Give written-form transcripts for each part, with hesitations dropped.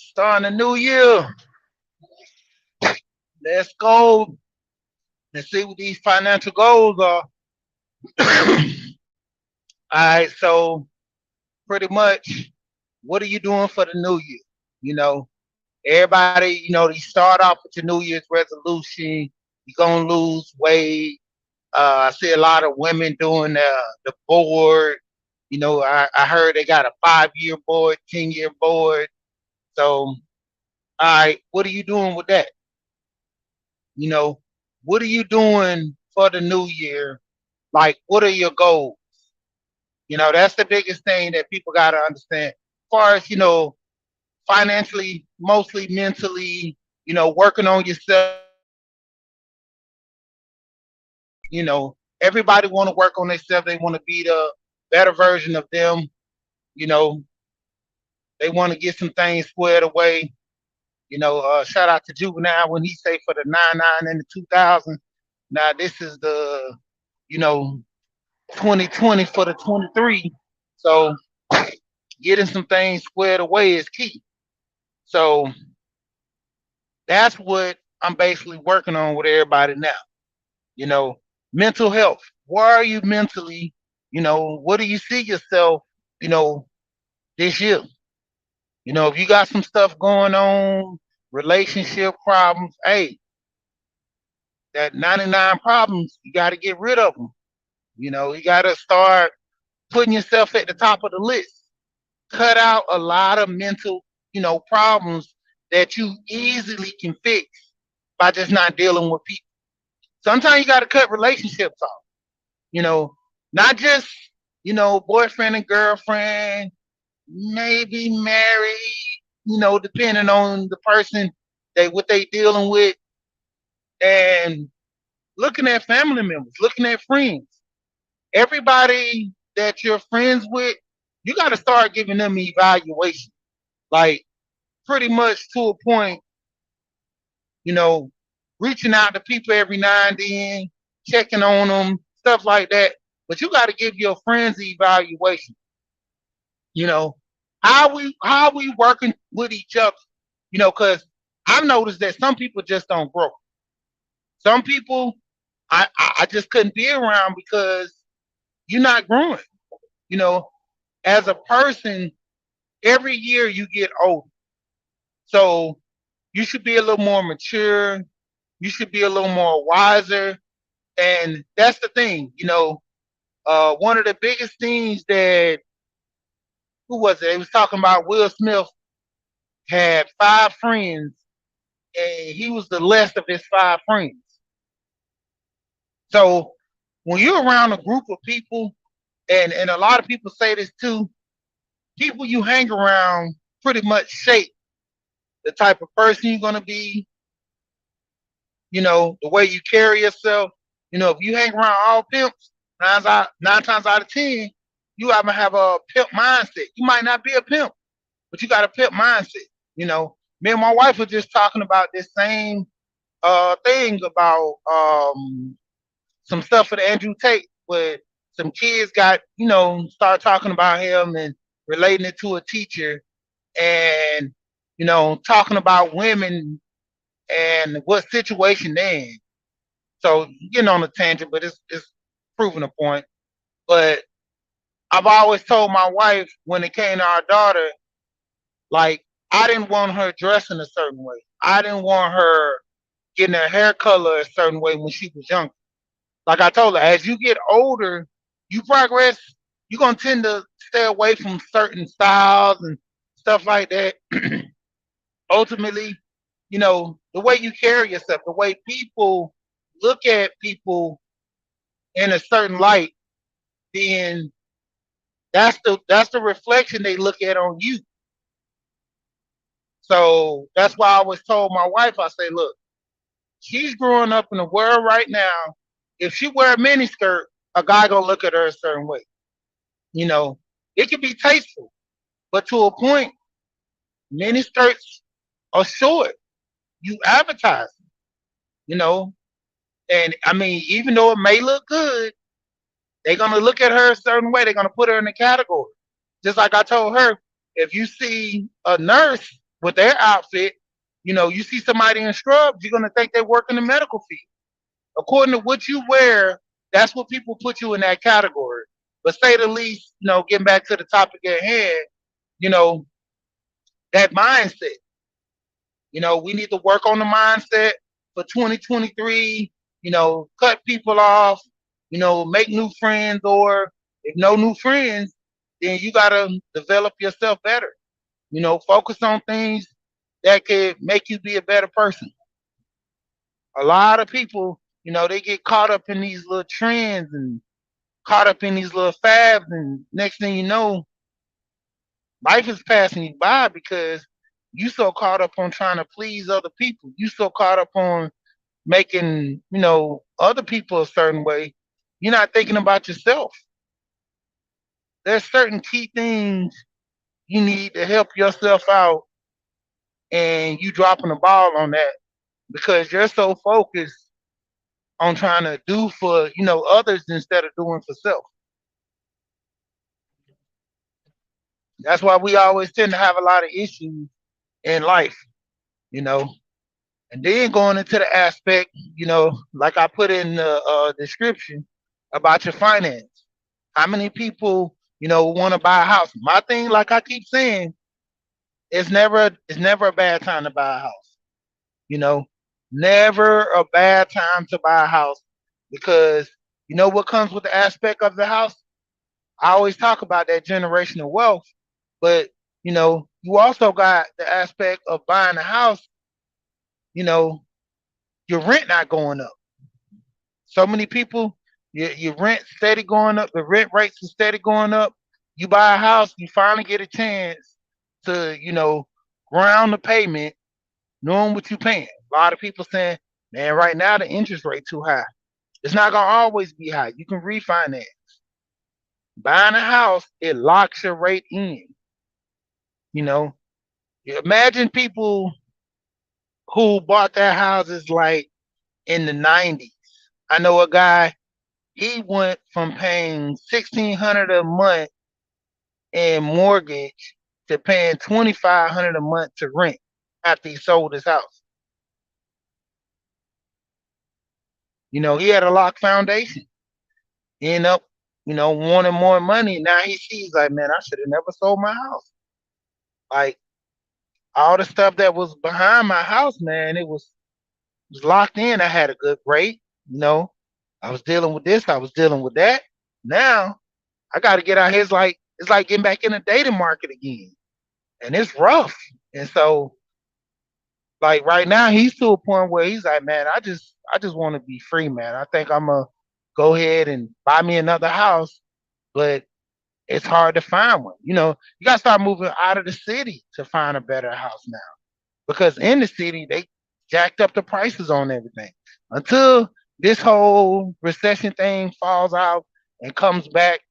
Starting a new year. Let's go and see what these financial goals are. All right, so pretty much, what are you doing for the new year? You know, everybody, you start off with your New Year's resolution. You're gonna lose weight. I see a lot of women doing the board. I heard they got a 5 year board, 10 year board. So, all right, what are you doing with that? You know, what are you doing for the new year? Like, what are your goals? That's the biggest thing that people got to understand. As far as, financially, mostly mentally, working on yourself. Everybody want to work on themselves. They want to be the better version of them. You know, they want to get some things squared away. Shout out to Juvenile when he say for the 99 and the 2000. Now this is the, you know, 2020 for the 23. So getting some things squared away is key. So that's what I'm basically working on with everybody now. You know, mental health. Where are you mentally? What do you see yourself, you know, this year? If you got some stuff going on, relationship problems, hey, that 99 problems, you got to get rid of them. You got to start putting yourself at the top of the list. Cut out a lot of mental, problems that you easily can fix by just not dealing with people. Sometimes you got to cut relationships off. You know, not just boyfriend and girlfriend, maybe married. Depending on the person what they dealing with, and looking at family members, looking at friends. Everybody that you're friends with, you got to start giving them evaluation. Like pretty much to a point, you know, reaching out to people every now and then, checking on them, stuff like that. But you got to give your friends evaluation. You know, how we working with each other. Because I've noticed that some people just don't grow. Some people I just couldn't be around because you're not growing. You know, as a person, every year you get older. So you should be a little more mature. You should be a little more wiser. And that's the thing, one of the biggest things that, who was it? He was talking about Will Smith had five friends and he was the less of his five friends. So when you're around a group of people, and a lot of people say this too, people you hang around pretty much shape the type of person you're gonna be, the way you carry yourself. If you hang around all pimps, nine times out of ten, you ever have a pimp mindset. You might not be a pimp, but you got a pimp mindset. Me and my wife were just talking about this same thing about some stuff with Andrew Tate, where some kids got, started talking about him and relating it to a teacher, and talking about women and what situation they're in. So getting on a tangent, but it's proving a point. But I've always told my wife when it came to our daughter, like I didn't want her dressing a certain way. I didn't want her getting her hair color a certain way when she was younger. Like I told her, as you get older, you progress, you're gonna tend to stay away from certain styles and stuff like that. Ultimately, the way you carry yourself, the way people look at people in a certain light, then that's the reflection they look at on you. So that's why I always told my wife, I say, look, she's growing up in a world right now. If she wear a miniskirt, a guy gonna look at her a certain way. You know, it can be tasteful, but to a point, miniskirts are short. You advertise, you know, and I mean, even though it may look good, they're gonna look at her a certain way. They're gonna put her in a category. Just like I told her, if you see a nurse with their outfit. You see somebody in scrubs, you're gonna think they work in the medical field. According to what you wear, that's what people put you in that category. But say the least, getting back to the topic at hand, you know, that mindset. We need to work on the mindset for 2023, cut people off, make new friends, or if no new friends, then you got to develop yourself better. Focus on things that could make you be a better person. A lot of people, they get caught up in these little trends and caught up in these little fads, and next thing you know, life is passing you by because you so caught up on trying to please other people. You so caught up on making, other people a certain way. You're not thinking about yourself. There's certain key things you need to help yourself out, and you dropping the ball on that because you're so focused on trying to do for, others instead of doing for self. That's why we always tend to have a lot of issues in life, you know. And then going into the aspect, like I put in the description about your finance. How many people, want to buy a house? My thing, like I keep saying, it's never a bad time to buy a house. You know, never a bad time to buy a house because you know what comes with the aspect of the house. I always talk about that generational wealth, but you also got the aspect of buying a house. You know, your rent not going up. So many people, your rent steady going up. The rent rates are steady going up. You buy a house, you finally get a chance to, ground the payment, knowing what you're paying. A lot of people saying, man, right now the interest rate too high. It's not gonna always be high. You can refinance. Buying a house, it locks your rate in. You know, imagine people who bought their houses like in the 90s. I know a guy, he went from paying 1,600 a month in mortgage to paying 2,500 a month to rent after he sold his house. He had a locked foundation. He ended up, wanting more money. Now he sees like, man, I should have never sold my house. Like all the stuff that was behind my house, man, it was locked in. I had a good rate, you know. I was dealing with this, I was dealing with that. Now I got to get out here. It's like getting back in the dating market again, and it's rough. And so, like right now, he's to a point where he's like, man, I just want to be free, man. I think I'm gonna go ahead and buy me another house, but it's hard to find one. You got to start moving out of the city to find a better house now because in the city they jacked up the prices on everything. Until this whole recession thing falls out and comes back,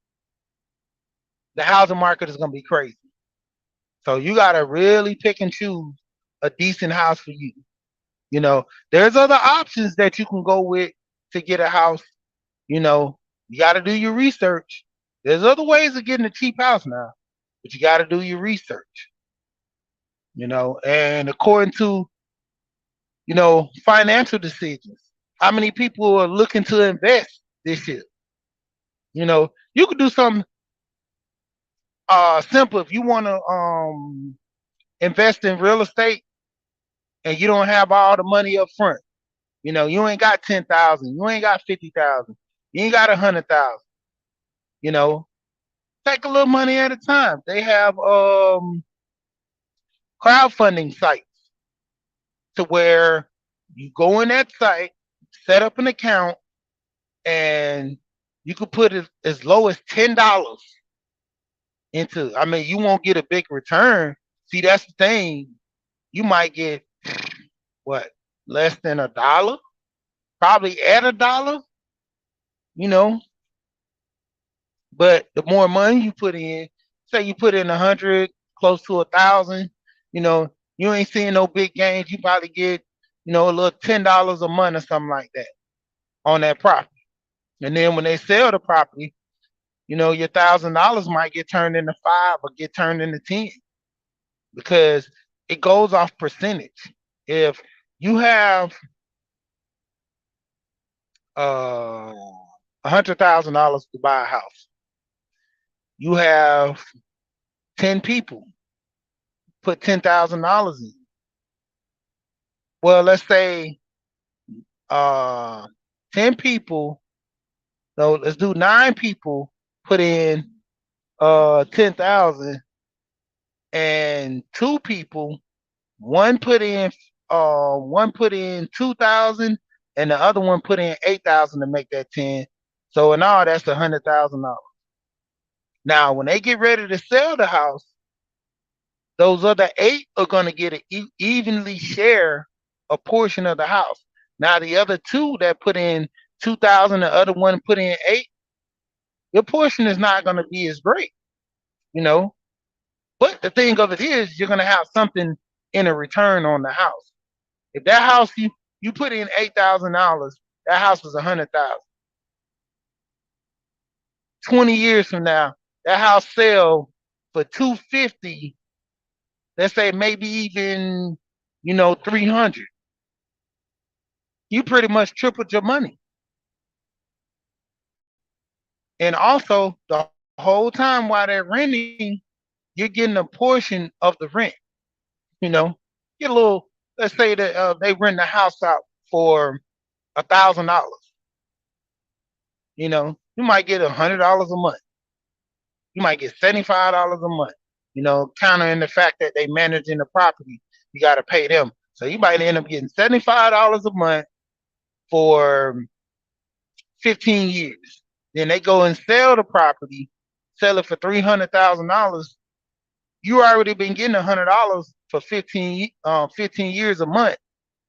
the housing market is going to be crazy. So you got to really pick and choose a decent house for you. There's other options that you can go with to get a house. You got to do your research. There's other ways of getting a cheap house now, but you got to do your research. And according to financial decisions, how many people are looking to invest this year? You could do something simple if you want to invest in real estate and you don't have all the money up front. You ain't got 10,000, you ain't got 50,000, you ain't got 100,000. You know, take a little money at a time. They have crowdfunding sites to where you go in that site, set up an account, and you could put it as low as $10 into. I mean, you won't get a big return. See, that's the thing. You might get what, less than $1, probably at $1. You know, but the more money you put in, say you put in 100, close to 1,000, you ain't seeing no big gains. You probably get, a little $10 a month or something like that on that property. And then when they sell the property, your $1,000 might get turned into five or get turned into 10 because it goes off percentage. If you have $100,000 to buy a house, you have 10 people put $10,000 in. Well, let's say uh 10 people. No, let's do 9 people put in 10,000, and 2 people, one put in 2,000, and the other one put in 8,000 to make that 10. So in all, that's $100,000. Now, when they get ready to sell the house, those other eight are going to get an evenly share a portion of the house. Now, the other two that put in 2,000, the other one put in eight, your portion is not going to be as great, you know. But the thing of it is, you're going to have something in a return on the house. If that house you put in $8,000, that house is 100,000. 20 years from now, that house sell for 250. Let's say maybe even 300. You pretty much tripled your money, and also the whole time while they're renting, you're getting a portion of the rent. You know, get a little. Let's say that they rent the house out for $1,000. You might get $100 a month. You might get $75 a month. Countering the fact that they managing the property, you got to pay them. So you might end up getting $75 a month for 15 years. Then they go and sell the property, sell it for $300,000. You already been getting $100 for 15 years a month.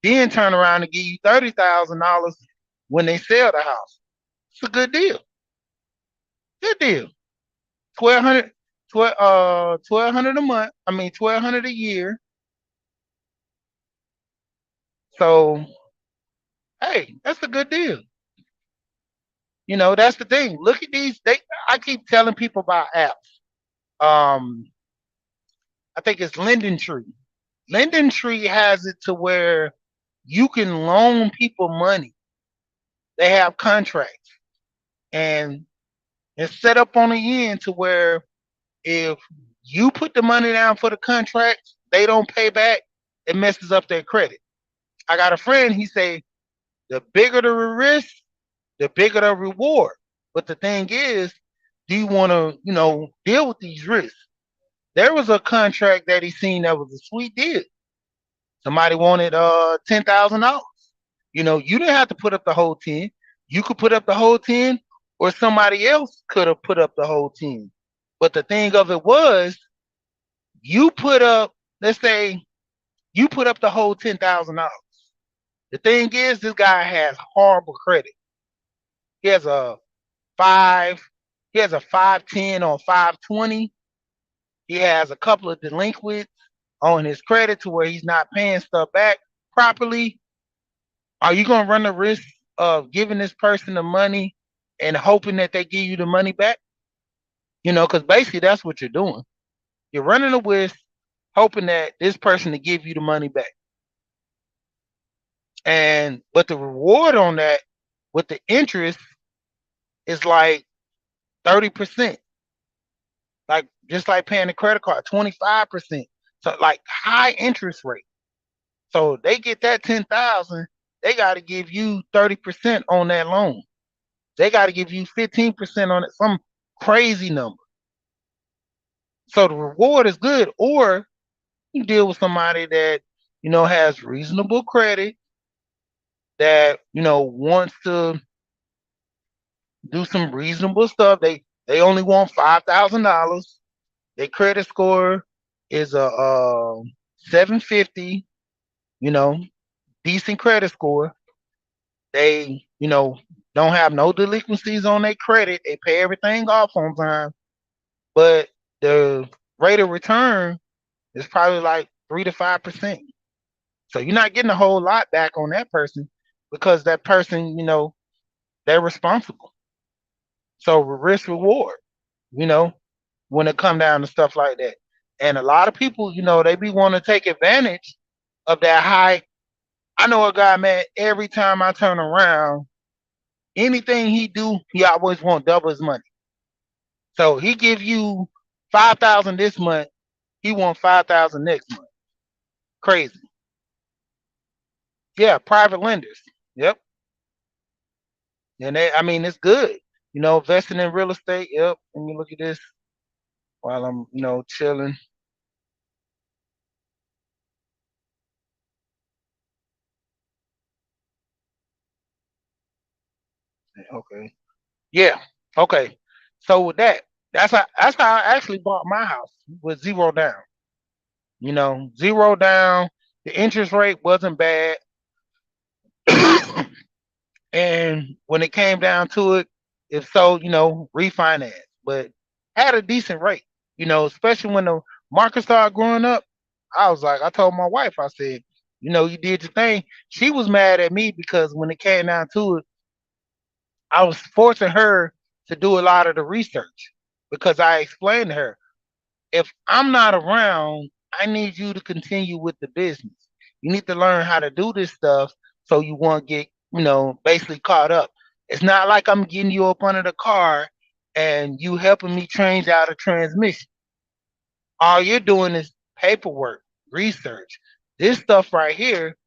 Then turn around and give you $30,000 when they sell the house. It's a good deal. Good deal. 1,200, 1,200 a month. I mean 1,200 a year. So hey, that's a good deal. That's the thing. Look at these. I keep telling people about apps. Um, I think it's Linden Tree. Linden Tree has it to where you can loan people money. They have contracts, and it's set up on the end to where if you put the money down for the contract, they don't pay back, it messes up their credit. I got a friend, he say the bigger the risk, the bigger the reward. But the thing is, do you want to, deal with these risks? There was a contract that he seen that was a sweet deal. Somebody wanted $10,000. You didn't have to put up the whole 10. You could put up the whole 10, or somebody else could have put up the whole 10. But the thing of it was, you put up, let's say, you put up the whole $10,000. The thing is, this guy has horrible credit. He has a five, he has a 510 or 520. He has a couple of delinquents on his credit to where he's not paying stuff back properly. Are you going to run the risk of giving this person the money and hoping that they give you the money back? Because basically that's what you're doing. You're running a risk, hoping that this person to give you the money back. But the reward on that with the interest is like 30%. Like just like paying a credit card, 25%. So like high interest rate. So they get that 10,000, they got to give you 30% on that loan. They got to give you 15% on it, some crazy number. So the reward is good. Or you deal with somebody that, has reasonable credit, that, wants to do some reasonable stuff. They only want $5,000. Their credit score is a 750, you know, decent credit score. They, don't have no delinquencies on their credit. They pay everything off on time. But the rate of return is probably like 3 to 5%. So you're not getting a whole lot back on that person because that person, they're responsible. So risk reward, you know, when it come down to stuff like that. And a lot of people, they be wanting to take advantage of that high. I know a guy, man, every time I turn around, anything he do, he always want double his money. So he give you 5,000 this month, he want 5,000 next month. Crazy. Yeah, private lenders. Yep. And I mean, it's good. Investing in real estate. Yep. Let me look at this while I'm, chilling. Okay. Yeah. Okay. So with that, that's how I actually bought my house with zero down. Zero down. The interest rate wasn't bad. And when it came down to it, if so, refinance, but had a decent rate, especially when the market started growing up. I was like, I told my wife, I said, you did your thing. She was mad at me because when it came down to it, I was forcing her to do a lot of the research because I explained to her, if I'm not around, I need you to continue with the business. You need to learn how to do this stuff so you won't get, basically caught up. It's not like I'm getting you up under the car and you helping me change out a transmission. All you're doing is paperwork, research. This stuff right here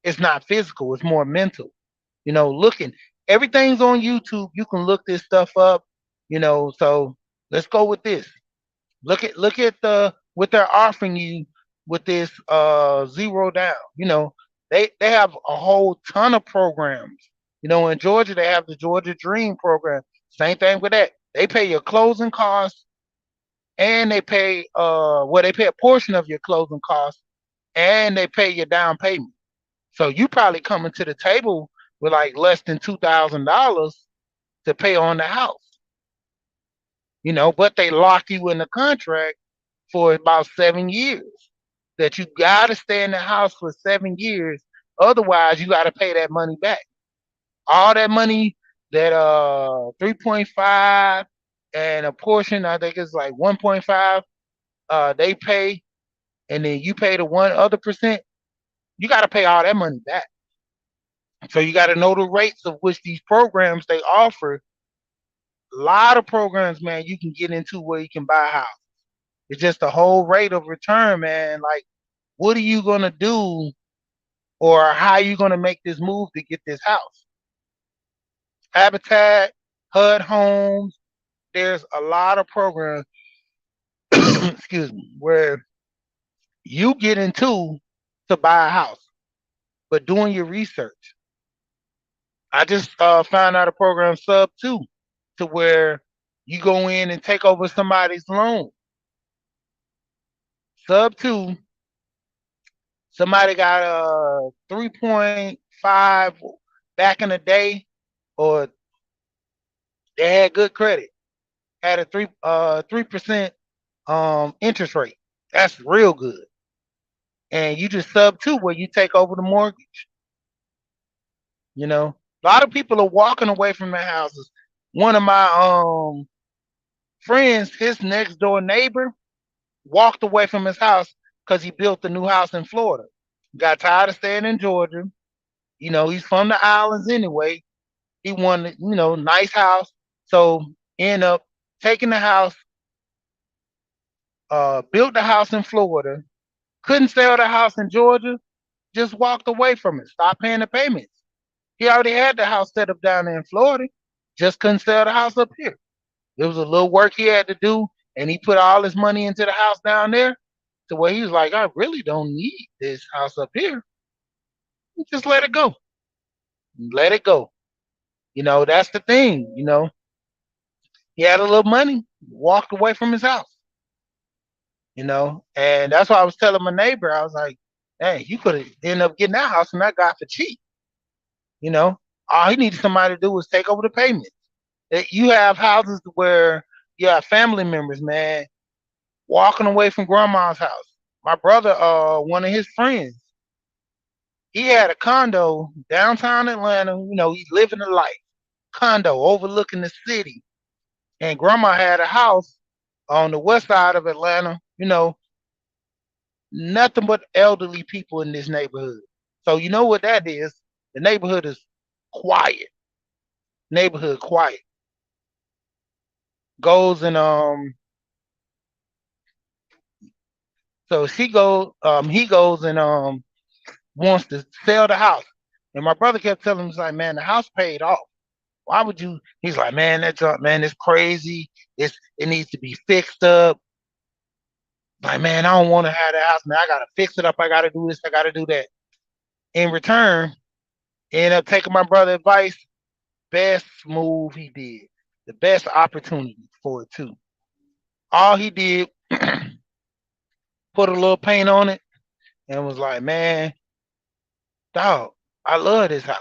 is not physical, it's more mental. Looking, everything's on YouTube. You can look this stuff up, so let's go with this. Look at the what they're offering you with this zero down. They have a whole ton of programs. In Georgia they have the Georgia Dream program. Same thing with that. They pay your closing costs and they pay a portion of your closing costs and they pay your down payment. So you probably coming to the table with like less than $2,000 to pay on the house. But they lock you in the contract for about 7 years. That you got to stay in the house for 7 years. Otherwise, you got to pay that money back. All that money, that 3.5 and a portion, I think it's like 1.5, they pay, and then you pay the one other percent. You got to pay all that money back. So you got to know the rates of which these programs they offer. A lot of programs, man, you can get into where you can buy a house. It's just the whole rate of return, man. Like, what are you gonna do, or how are you gonna make this move to get this house? Habitat, HUD homes. There's a lot of programs, excuse me, where you get into to buy a house, but doing your research. I just found out a program sub two, to where you go in and take over somebody's loan. Sub two, somebody got a 3.5 back in the day, or they had good credit, had a 3% interest rate. That's real good. And you just sub two where you take over the mortgage. A lot of people are walking away from their houses. One of my friends, his next door neighbor, walked away from his house because he built a new house in Florida. Got tired of staying in Georgia. He's from the islands anyway. He wanted, nice house. So end up taking the house, built the house in Florida, couldn't sell the house in Georgia, just walked away from it, stopped paying the payments. He already had the house set up down there in Florida, just couldn't sell the house up here. There was a little work he had to do, and he put all his money into the house down there to where he was like, I really don't need this house up here. Just let it go. Let it go. That's the thing. He had a little money, walked away from his house. And that's why I was telling my neighbor, I was like, hey, you could have ended up getting that house from that guy for cheap. All he needed somebody to do was take over the payments. You have houses where you have family members, man, walking away from grandma's house. My brother, one of his friends, he had a condo downtown Atlanta. He's living the life. Condo overlooking the city. And grandma had a house on the west side of Atlanta, nothing but elderly people in this neighborhood. So you know what that is? The neighborhood is quiet. Neighborhood quiet. Goes and so she goes he goes and wants to sell the house. And my brother kept telling him, he's like, man, the house paid off. Why would you? He's like, man, that's man, it's crazy. It needs to be fixed up. Like, man, I don't want to have the house, man. I gotta fix it up. I gotta do this. I gotta do that. In return, end up taking my brother's advice. Best move he did. The best opportunity for it too. All he did, put a little paint on it, and was like, man, dog, I love this house.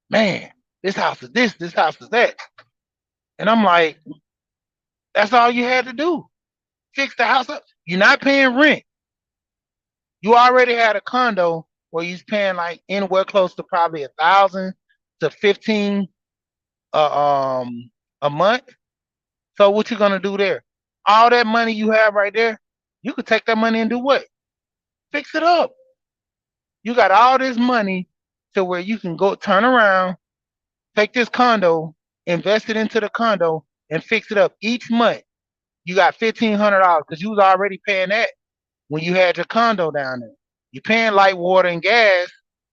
Man, this house is this. This house is that. And I'm like, that's all you had to do. Fix the house up. You're not paying rent. You already had a condo where you're paying like anywhere close to probably 1,000 to 15 a month. So what you gonna do there? All that money you have right there, you could take that money and do what? Fix it up. You got all this money to where you can go turn around, take this condo, invest it into the condo, and fix it up each month. You got $1,500 because you was already paying that when you had your condo down there. You're paying light, water, and gas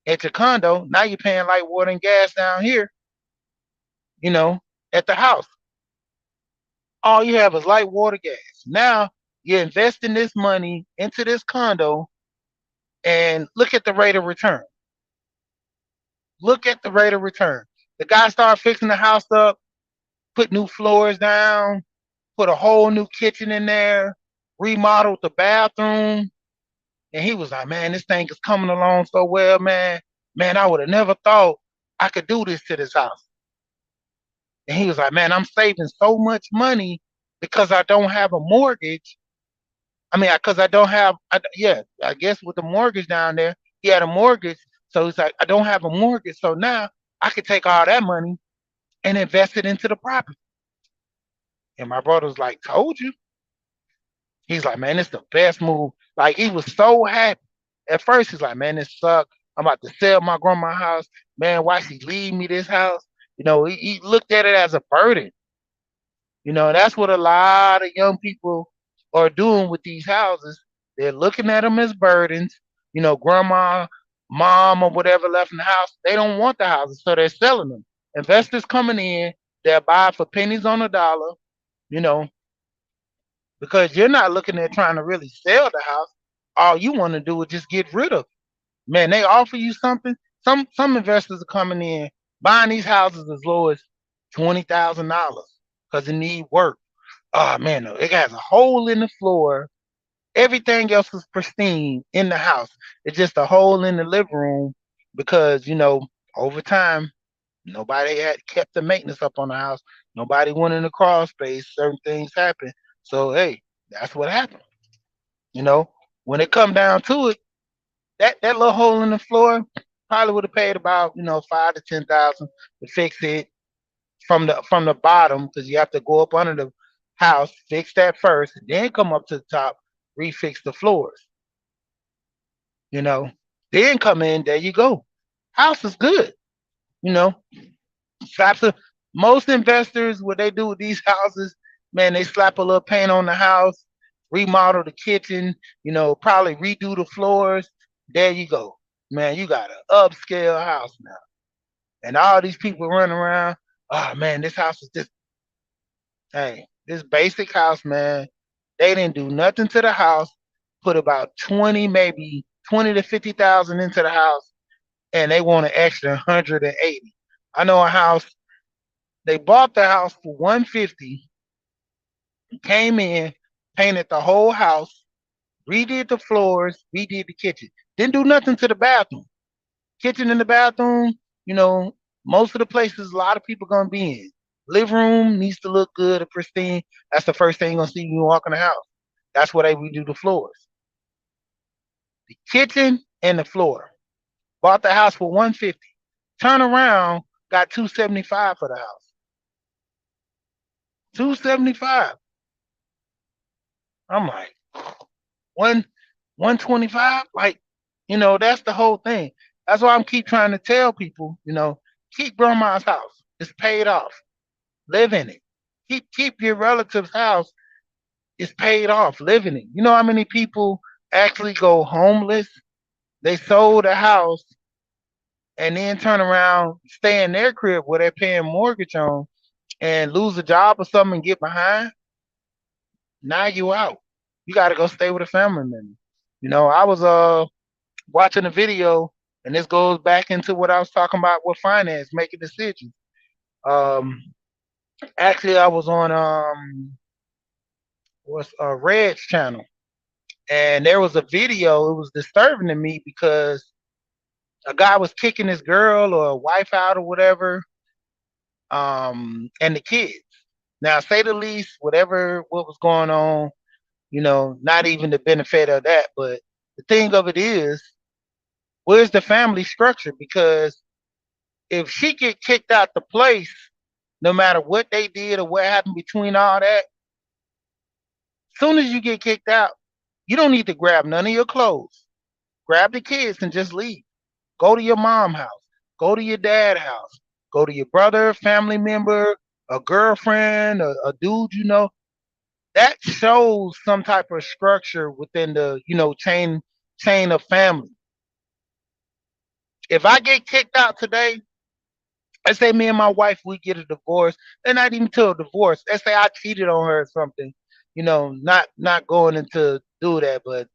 at your condo. Now you're paying light, water, and gas down here, you know, at the house. All you have is light, water, gas. Now you're investing this money into this condo and look at the rate of return. Look at the rate of return. The guy started fixing the house up, put new floors down, put a whole new kitchen in there, remodeled the bathroom. And he was like, man, this thing is coming along so well, man. Man, I would have never thought I could do this to this house. And he was like, man, I'm saving so much money because I don't have a mortgage. I mean, because I don't have, yeah, I guess with the mortgage down there, he had a mortgage. So he's like, I don't have a mortgage. So now I could take all that money and invest it into the property. And my brother was like, told you. He's like, man, it's the best move. Like, he was so happy. At first, he's like, man, this sucks. I'm about to sell my grandma's house. Man, why she leave me this house? You know, he looked at it as a burden. You know, that's what a lot of young people are doing with these houses. They're looking at them as burdens. You know, grandma, mom, or whatever left in the house. They don't want the houses, so they're selling them. Investors coming in, they'll buy for pennies on a dollar. You know, because you're not looking at trying to really sell the house. All you want to do is just get rid of it. Man, they offer you something. Some investors are coming in buying these houses as low as $20,000 because it need work. Oh man, it has a hole in the floor. Everything else is pristine in the house. It's just a hole in the living room because over time nobody had kept the maintenance up on the house. Nobody went in the crawl space. Certain things happen. So hey, that's what happened. You know, when it come down to it, that little hole in the floor probably would have paid about 5 to 10,000 to fix it from the bottom because you have to go up under the house, fix that first, then come up to the top, refix the floors. You know, then come in. There you go. House is good. You know, slaps a, most investors what they do with these houses, man, they slap a little paint on the house, remodel the kitchen, probably redo the floors. There you go. Man, you got an upscale house now. And all these people running around, oh man, this house is just hey, this basic house, man. They didn't do nothing to the house, put about 20, maybe 20 to 50,000 into the house, and they want an extra 180. I know a house. They bought the house for 150, came in, painted the whole house, redid the floors, redid the kitchen. Didn't do nothing to the bathroom. Kitchen and the bathroom, you know, most of the places a lot of people gonna be in. Living room needs to look good and pristine. That's the first thing you're gonna see when you walk in the house. That's where they redo the floors. The kitchen and the floor. Bought the house for 150. Turn around, got 275 for the house. 275. I'm like, one. 125? Like, that's the whole thing. That's why I'm keep trying to tell people, keep grandma's house. It's paid off. Live in it. Keep your relative's house. It's paid off. Live in it. You know how many people actually go homeless? They sold a house and then turn around, stay in their crib where they're paying mortgage on and lose a job or something and get behind. Now you out. You got to go stay with a family member. I was watching a video, and this goes back into what I was talking about with finance, making decisions. Um, Actually, I was on what's Red's channel, and there was a video. It was disturbing to me because a guy was kicking his girl or wife out or whatever, and the kids. Now, say the least, whatever what was going on, not even the benefit of that, but the thing of it is, where's the family structure? Because if she get kicked out the place, no matter what they did or what happened between all that, soon as you get kicked out, you don't need to grab none of your clothes. Grab the kids and just leave. Go to your mom house. Go to your dad house. Go to your brother, family member, a girlfriend, a dude that shows some type of structure within the chain of family. If I get kicked out today, let's say me and my wife we get a divorce, and not even till a divorce. Let's say I cheated on her or something, not going into do that, but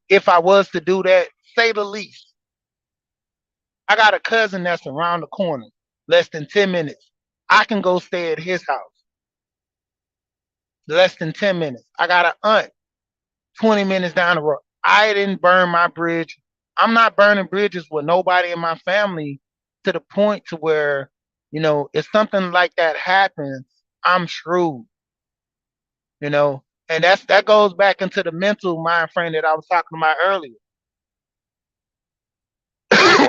if I was to do that, say the least, I got a cousin that's around the corner, less than 10 minutes. I can go stay at his house, less than 10 minutes. I got an aunt 20 minutes down the road. I didn't burn my bridge. I'm not burning bridges with nobody in my family to the point to where, if something like that happens, I'm screwed, you know. And that goes back into the mental mind frame that I was talking about earlier.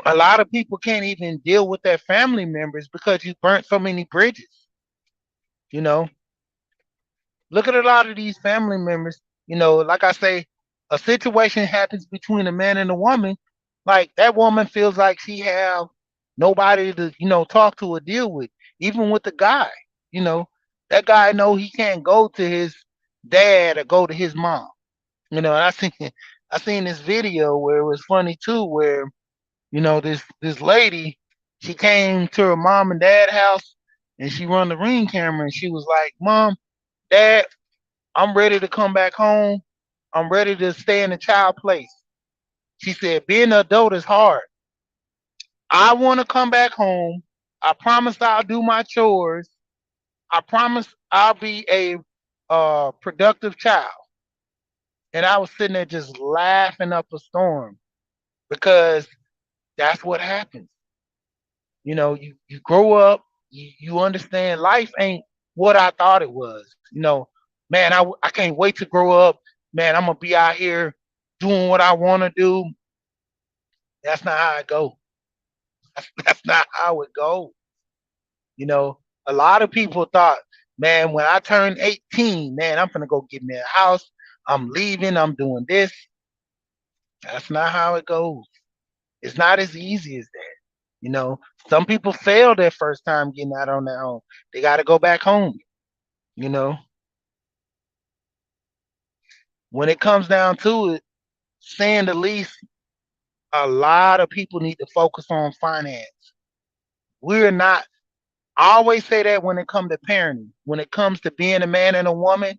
A lot of people can't even deal with their family members because you burnt so many bridges, you know. Look at a lot of these family members. Like I say, a situation happens between a man and a woman. Like that woman feels like she have nobody to talk to or deal with. Even with the guy, you know, that guy know he can't go to his dad or go to his mom. And I seen this video where it was funny too, where this lady she came to her mom and dad house and she run the ring camera and she was like, "Mom, Dad, I'm ready to come back home. I'm ready to stay in the child place." She said, "Being an adult is hard. I want to come back home. I promise I'll do my chores. I promise I'll be a productive child." And I was sitting there just laughing up a storm because that's what happens. You grow up, you understand life ain't what I thought it was. Man, I can't wait to grow up. Man, I'm gonna be out here doing what I want to do. That's not how it goes. That's not how it goes. You know, a lot of people thought, man, when I turn 18, man, I'm gonna go get me a house. I'm leaving. I'm doing this. That's not how it goes. It's not as easy as that. Some people fail their first time getting out on their own. They got to go back home. You know, when it comes down to it, saying the least, a lot of people need to focus on finance. We're not. I always say that when it comes to parenting, when it comes to being a man and a woman,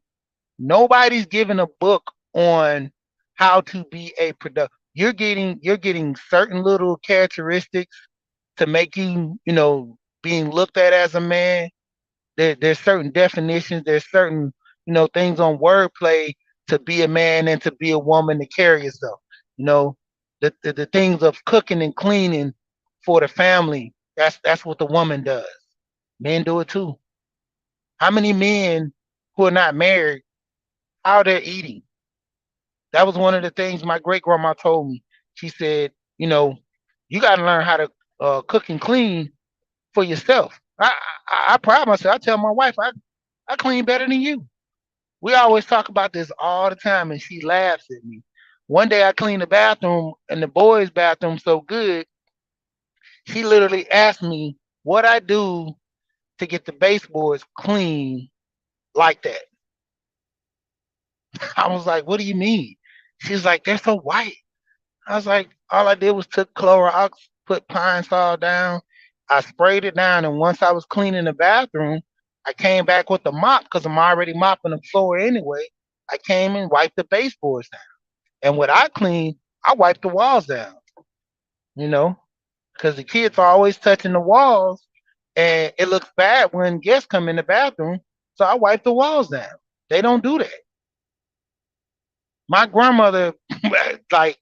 nobody's giving a book on how to be a product. You're getting certain little characteristics to make you, being looked at as a man. There's certain definitions. There's certain, things on wordplay to be a man and to be a woman to carry yourself. You know, the things of cooking and cleaning for the family. That's what the woman does. Men do it too. How many men who are not married, how they're eating? That was one of the things my great grandma told me. She said, you got to learn how to cook and clean for yourself. I pride myself. I tell my wife I clean better than you. We always talk about this all the time, and she laughs at me. One day I cleaned the bathroom and the boys' bathroom so good, she literally asked me what I do to get the baseboards clean like that. I was like, what do you mean? She's like, they're so white. I was like, all I did was took Clorox, put Pine Sol down, I sprayed it down, and once I was cleaning the bathroom, I came back with the mop because I'm already mopping the floor anyway. I came and wiped the baseboards down. And what I cleaned, I wiped the walls down, you know, because the kids are always touching the walls and it looks bad when guests come in the bathroom. So I wipe the walls down. They don't do that. My grandmother, like,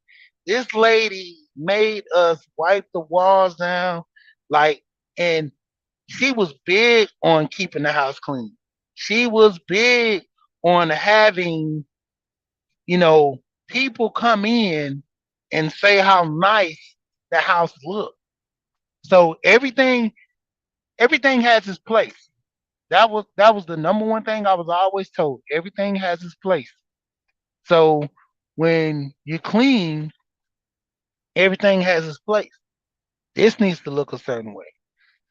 this lady made us wipe the walls down, like, and she was big on keeping the house clean. She was big on having, you know, people come in and say how nice the house looked. So everything has its place. That was the number one thing I was always told. Everything has its place. So when you clean, everything has its place. This needs to look a certain way.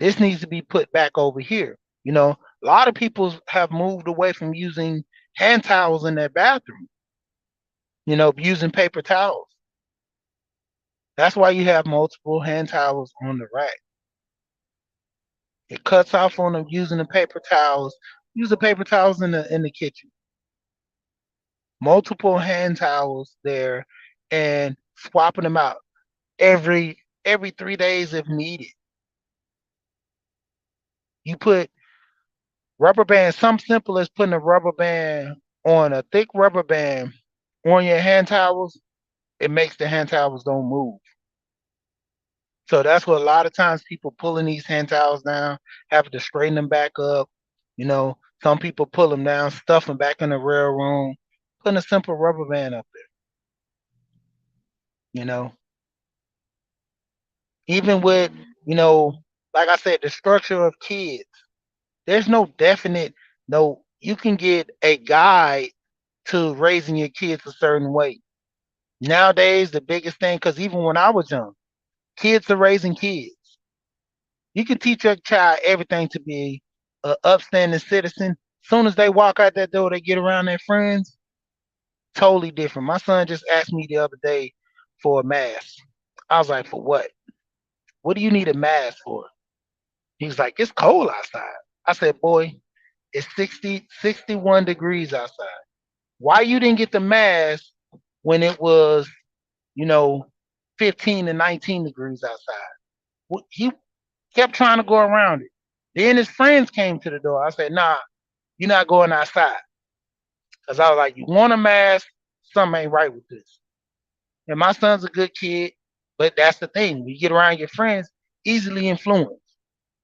This needs to be put back over here. A lot of people have moved away from using hand towels in their bathroom, using paper towels. That's why you have multiple hand towels on the rack. It cuts off on them using the paper towels. Use the paper towels in the kitchen. Multiple hand towels there, and swapping them out every 3 days if needed. You put rubber band, something simple as putting a rubber band on a thick rubber band on your hand towels. It makes the hand towels don't move. So that's what a lot of times people pulling these hand towels down, having to straighten them back up. Some people pull them down, stuff them back in the real room, putting a simple rubber band up there. You know, even with you know, like I said, the structure of kids. There's no definite. No, you can get a guide to raising your kids a certain way. Nowadays, the biggest thing, because even when I was young, kids are raising kids. You can teach your child everything to be an upstanding citizen. Soon as they walk out that door, they get around their friends. Totally different. My son just asked me the other day for a mask. I was like, for what? What do you need a mask for? He was like, it's cold outside. I said, boy, it's 60, 61 degrees outside. Why you didn't get the mask when it was, you know, 15 to 19 degrees outside? He kept trying to go around it. Then his friends came to the door. I said, nah, you're not going outside. Because I was like, you want a mask? Something ain't right with this. And my son's a good kid, but that's the thing. When you get around your friends, easily influenced.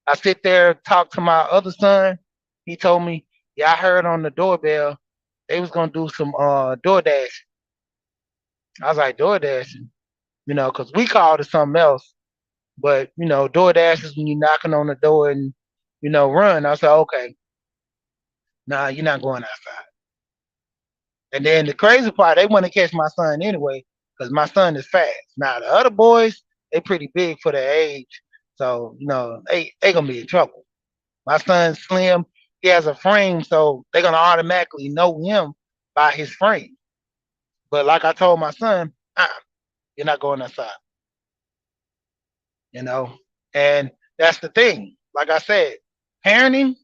I sit there, talk to my other son. He told me, yeah, I heard on the doorbell they was gonna do some DoorDash. I was like, DoorDash, because we called it something else. But DoorDash is when you're knocking on the door and run. I said, okay, nah, you're not going outside. And then the crazy part, they want to catch my son anyway, because my son is fast. Now the other boys, they pretty big for their age, so they gonna be in trouble. My son's slim. He has a frame, so they're gonna automatically know him by his frame. But like I told my son, you're not going outside. You know, and that's the thing. Like I said, parenting,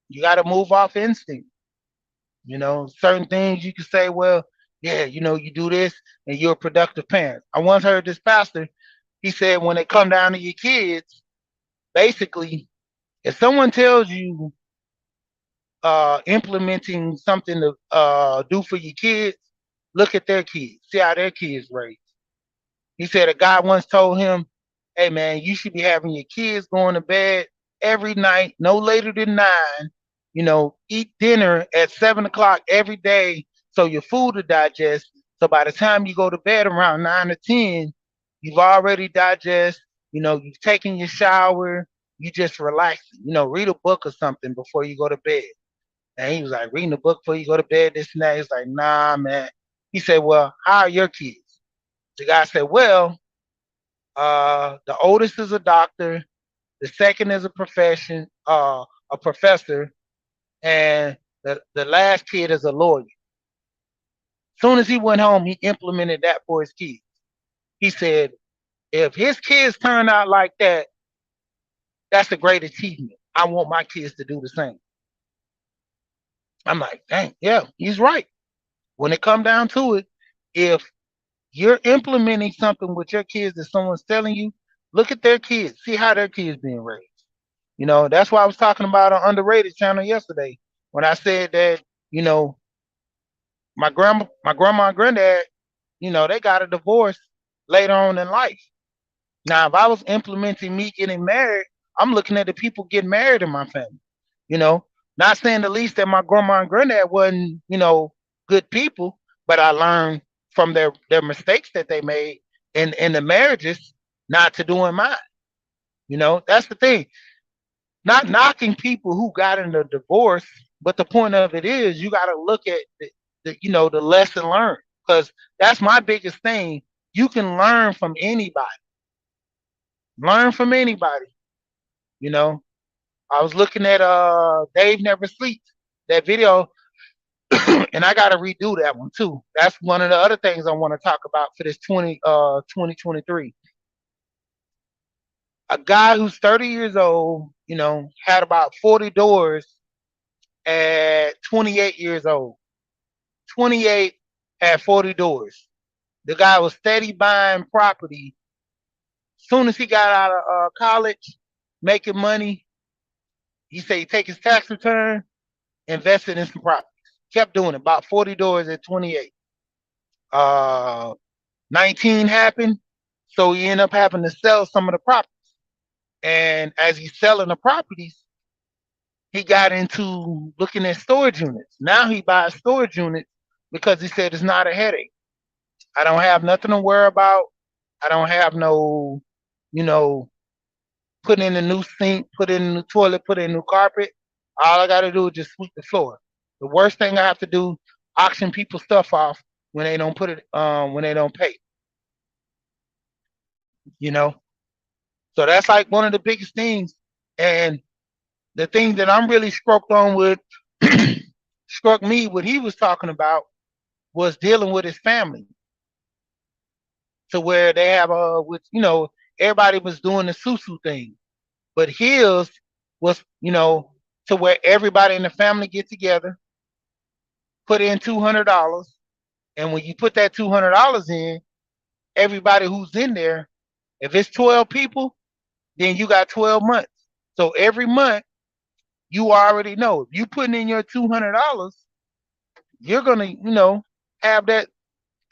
you got to move off instinct. Certain things you can say, well, yeah, you do this and you're a productive parent. I once heard this pastor, he said, when it come down to your kids, basically, if someone tells you implementing something to do for your kids, look at their kids, see how their kids raised. He said a guy once told him, hey man, you should be having your kids going to bed every night, no later than 9. Eat dinner at 7 o'clock every day so your food will digest. So by the time you go to bed around 9 or 10, you've already digest, you've taken your shower, you just relaxing. Read a book or something before you go to bed. And he was like, reading a book before you go to bed, this and that. He's like, nah, man. He said, well, how are your kids? The guy said, well, the oldest is a doctor, the second is a professor, and the last kid is a lawyer. Soon as he went home, he implemented that for his kids. He said, if his kids turn out like that, that's a great achievement. I want my kids to do the same. I'm like, dang, yeah, he's right. When it come down to it, if you're implementing something with your kids that someone's telling you, look at their kids, see how their kids being raised. That's why I was talking about an underrated channel yesterday when I said that, you know, my grandma and granddad, they got a divorce later on in life. Now, if I was implementing me getting married, I'm looking at the people getting married in my family. You know, Not saying the least that my grandma and granddad wasn't, good people, but I learned from their mistakes that they made in the marriages not to do in mine. That's the thing. Not knocking people who got in a divorce, but the point of it is you got to look at the lesson learned, because that's my biggest thing. You can learn from anybody. Learn from anybody. You know, I was looking at Dave Never Sleeps, that video, and I gotta redo that one too. That's one of the other things I want to talk about for this 2023. A guy who's 30 years old, had about 40 doors at 28 years old. 28 had 40 doors. The guy was steady buying property. Soon as he got out of college, making money, he said he take his tax return, invested in some properties. Kept doing it. About 40 doors at 28. Uh, 19 happened, so he ended up having to sell some of the properties. And as he's selling the properties, he got into looking at storage units. Now he buys storage units because he said it's not a headache. I don't have nothing to worry about. I don't have no, you know, put in a new sink, put in a new toilet, put in a new carpet. All I got to do is just sweep the floor. The worst thing I have to do, auction people's stuff off when they don't put it, when they don't pay. You know, so that's like one of the biggest things. And the thing that I'm really struck on with, struck me, what he was talking about was dealing with his family, to where they have with everybody was doing the susu thing, but his was to where everybody in the family get together, put in $200, and when you put that $200 in, everybody who's in there, if it's 12 people, then you got 12 months. So every month you already know if you putting in your $200, you're gonna have that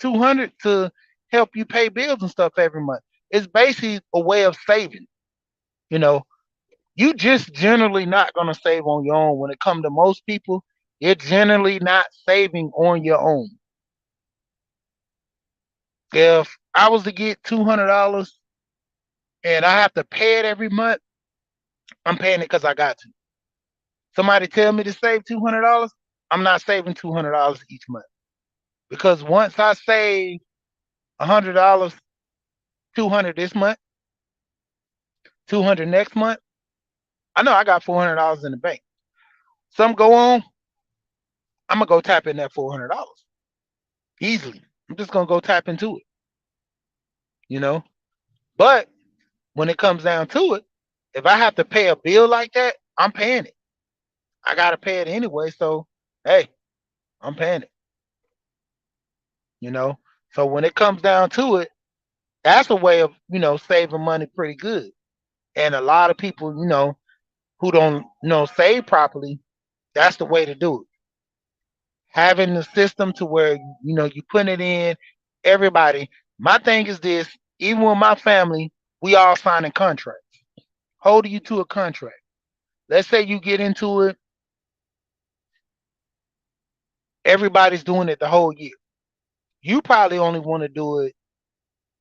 200 to help you pay bills and stuff every month. It's basically a way of saving. You know, you just generally not gonna save on your own. When it comes to most people, you're generally not saving on your own. If I was to get $200 and I have to pay it every month, I'm paying it because I got to. Somebody tell me to save $200, I'm not saving $200 each month, because once I save $100, 200 this month, 200 next month, I know I got $400 in the bank. Some go on, I'm gonna go tap in that $400 easily. I'm just gonna go tap into it, you know. But when it comes down to it, if I have to pay a bill like that, I'm paying it. I gotta pay it anyway, so hey, I'm paying it, you know. So when it comes down to it, that's a way of saving money pretty good. And a lot of people, who don't save properly, that's the way to do it. Having the system to where you put it in, everybody. My thing is this: even with my family, we all signing contracts, holding you to a contract. Let's say you get into it, everybody's doing it the whole year. You probably only want to do it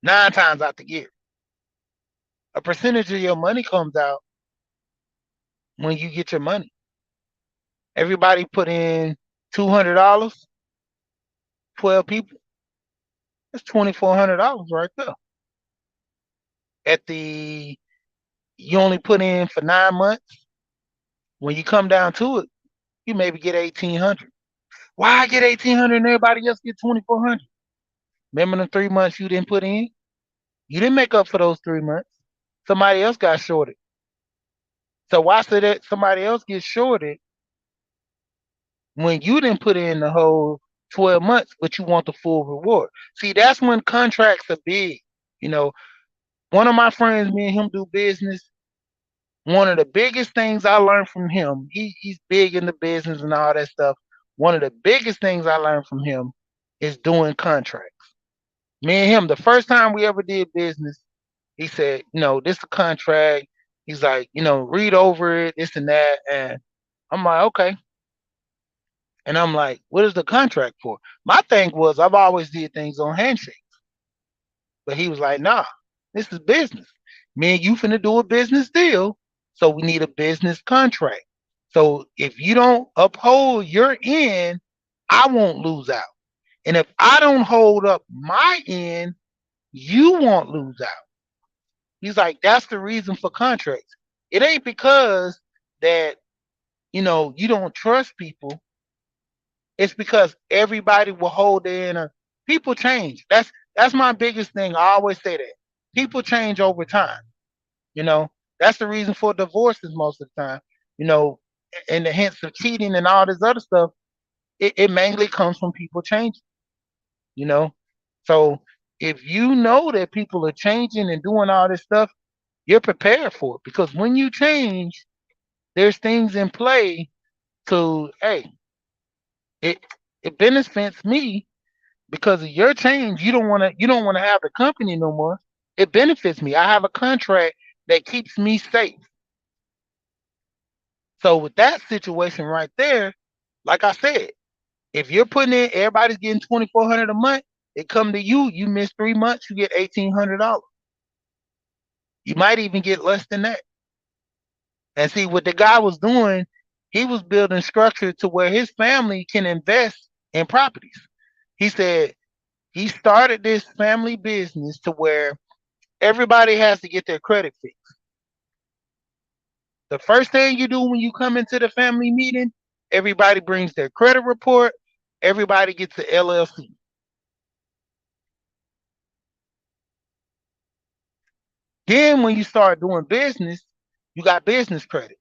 9 times out the year. A percentage of your money comes out when you get your money. Everybody put in $200, 12 people. That's $2,400 right there. At the You only put in for 9 months. When you come down to it, you maybe get 1,800. Why I get 1,800 and everybody else get 2,400? Remember the 3 months you didn't put in? You didn't make up for those 3 months. Somebody else got shorted. So why should that somebody else get shorted when you didn't put in the whole 12 months, but you want the full reward? See, that's when contracts are big. You know, one of my friends, me and him do business. One of the biggest things I learned from him, he's big in the business and all that stuff. One of the biggest things I learned from him is doing contracts. Me and him, the first time we ever did business, he said, this is a contract. He's like, read over it, this and that. And I'm like, okay. And I'm like, what is the contract for? My thing was I've always did things on handshake. But he was like, nah, this is business. Me and you finna do a business deal. So we need a business contract. So if you don't uphold your end, I won't lose out. And if I don't hold up my end, you won't lose out. He's like, that's the reason for contracts. It ain't because that, you don't trust people. It's because everybody will hold in. People change. That's my biggest thing. I always say that. People change over time. You know, that's the reason for divorces most of the time. You know, and the hints of cheating and all this other stuff, it mainly comes from people changing, you know. So if you know that people are changing and doing all this stuff, you're prepared for it because when you change, there's things in play to, hey, it it benefits me because of your change. You don't want to have the company no more. It benefits me. I have a contract that keeps me safe. So with that situation right there, like I said, if you're putting in, everybody's getting 2,400 a month. It come to you. You miss 3 months, you get $1,800. You might even get less than that. And see what the guy was doing, he was building structure to where his family can invest in properties. He said he started this family business to where everybody has to get their credit fixed. The first thing you do when you come into the family meeting, everybody brings their credit report, everybody gets an LLC. Then when you start doing business, you got business credit.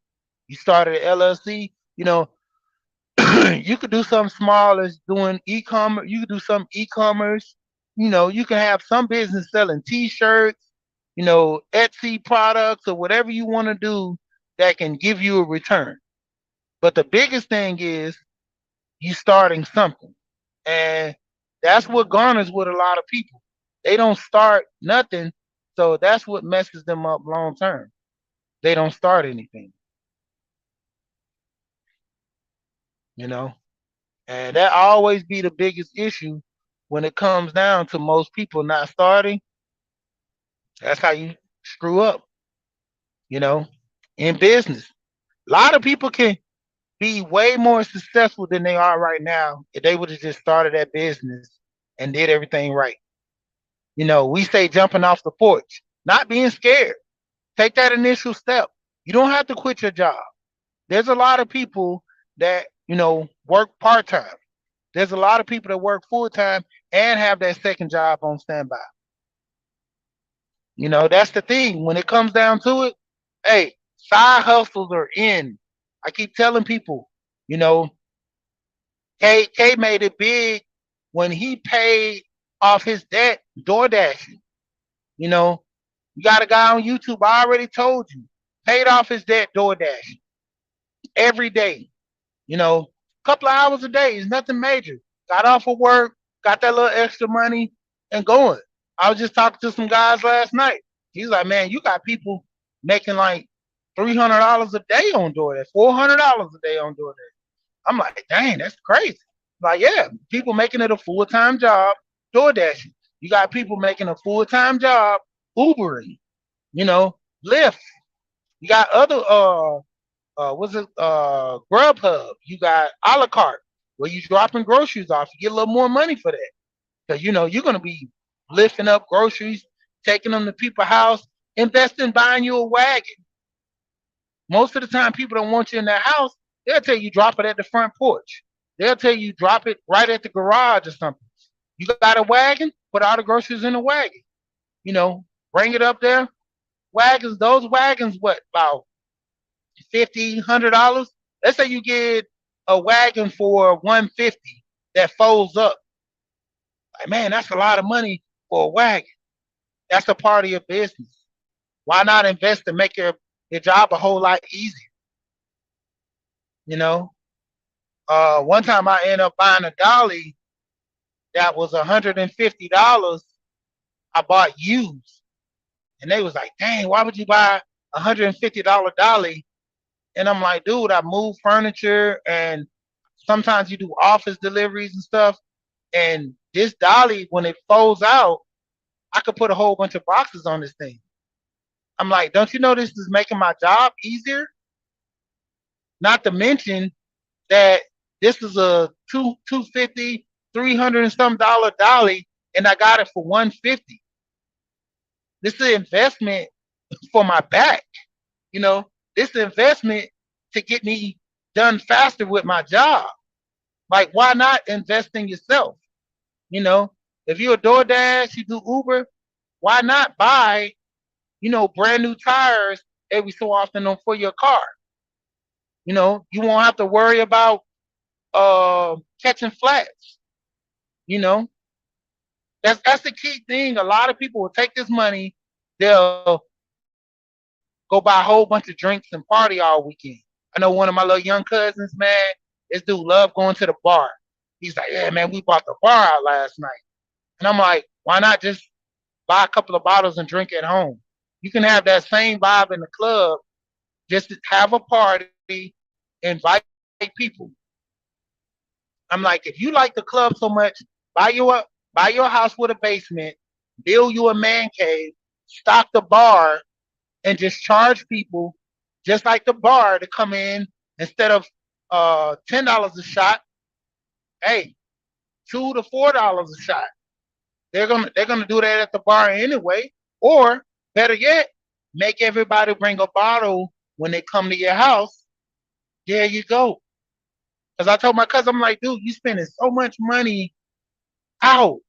You started an LLC, you could do something small as doing e-commerce. You could do some e-commerce. You can have some business selling t-shirts, Etsy products or whatever you want to do that can give you a return. But the biggest thing is you starting something. And that's what garners with a lot of people. They don't start nothing. So that's what messes them up long term. They don't start anything, you know? And that always be the biggest issue when it comes down to most people not starting. That's how you screw up, you know, in business. A lot of people can be way more successful than they are right now if they would have just started that business and did everything right. We say jumping off the porch, not being scared. Take that initial step. You don't have to quit your job. There's a lot of people that, work part time. There's a lot of people that work full time and have that second job on standby. That's the thing. When it comes down to it, hey, side hustles are in. I keep telling people, you know, K made it big when he paid off his debt door dashing. You know, you got a guy on YouTube, I already told you, paid off his debt door dashing every day. A couple of hours a day is nothing major. Got off of work, got that little extra money, and going. I was just talking to some guys last night. He's like, man, you got people making like $300 a day on DoorDash, $400 a day on DoorDash. I'm like, dang, that's crazy. Like, yeah, people making it a full time job, DoorDashing. You got people making a full time job, Ubering, Lyft. You got other what's it Grubhub. You got a la carte where you dropping groceries off. You get a little more money for that because you're gonna be lifting up groceries, taking them to people's house, invest in buying you a wagon. Most of the time, people don't want you in their house. They'll tell you drop it at the front porch. They'll tell you drop it right at the garage or something. You got a wagon? Put all the groceries in the wagon. You know, bring it up there. Wagons, those wagons, what about $50, $100? Let's say you get a wagon for 150 that folds up. Like, man, that's a lot of money for a wagon. That's a part of your business. Why not invest and make your job a whole lot easier? You know, one time I ended up buying a dolly that was $150. I bought used, and they was like, "Dang, why would you buy $150 dolly?" And I'm like, "Dude, I move furniture, and sometimes you do office deliveries and stuff. And this dolly, when it folds out, I could put a whole bunch of boxes on this thing." I'm like, "Don't you know this is making my job easier? Not to mention that this is a 250, 300 and some dollar dolly, and I got it for 150. This is an investment for my back. You know, this is an investment to get me done faster with my job. Like, why not invest in yourself? You know, if you're a DoorDash, you do Uber, why not buy, brand new tires every so often for your car? You won't have to worry about catching flats. You know, that's the key thing. A lot of people will take this money, they'll go buy a whole bunch of drinks and party all weekend. I know one of my little young cousins, man, this dude love going to the bar. He's like, "Yeah, man, we bought the bar out last night." And I'm like, why not just buy a couple of bottles and drink at home? You can have that same vibe in the club, just to have a party, invite people. I'm like, if you like the club so much, buy your house with a basement, build you a man cave, stock the bar, and just charge people just like the bar to come in instead of $10 a shot. Hey, $2 to $4 a shot. They're gonna do that at the bar anyway. Or better yet, make everybody bring a bottle when they come to your house. There you go. Because I told my cousin, I'm like, "Dude, you spending so much money out."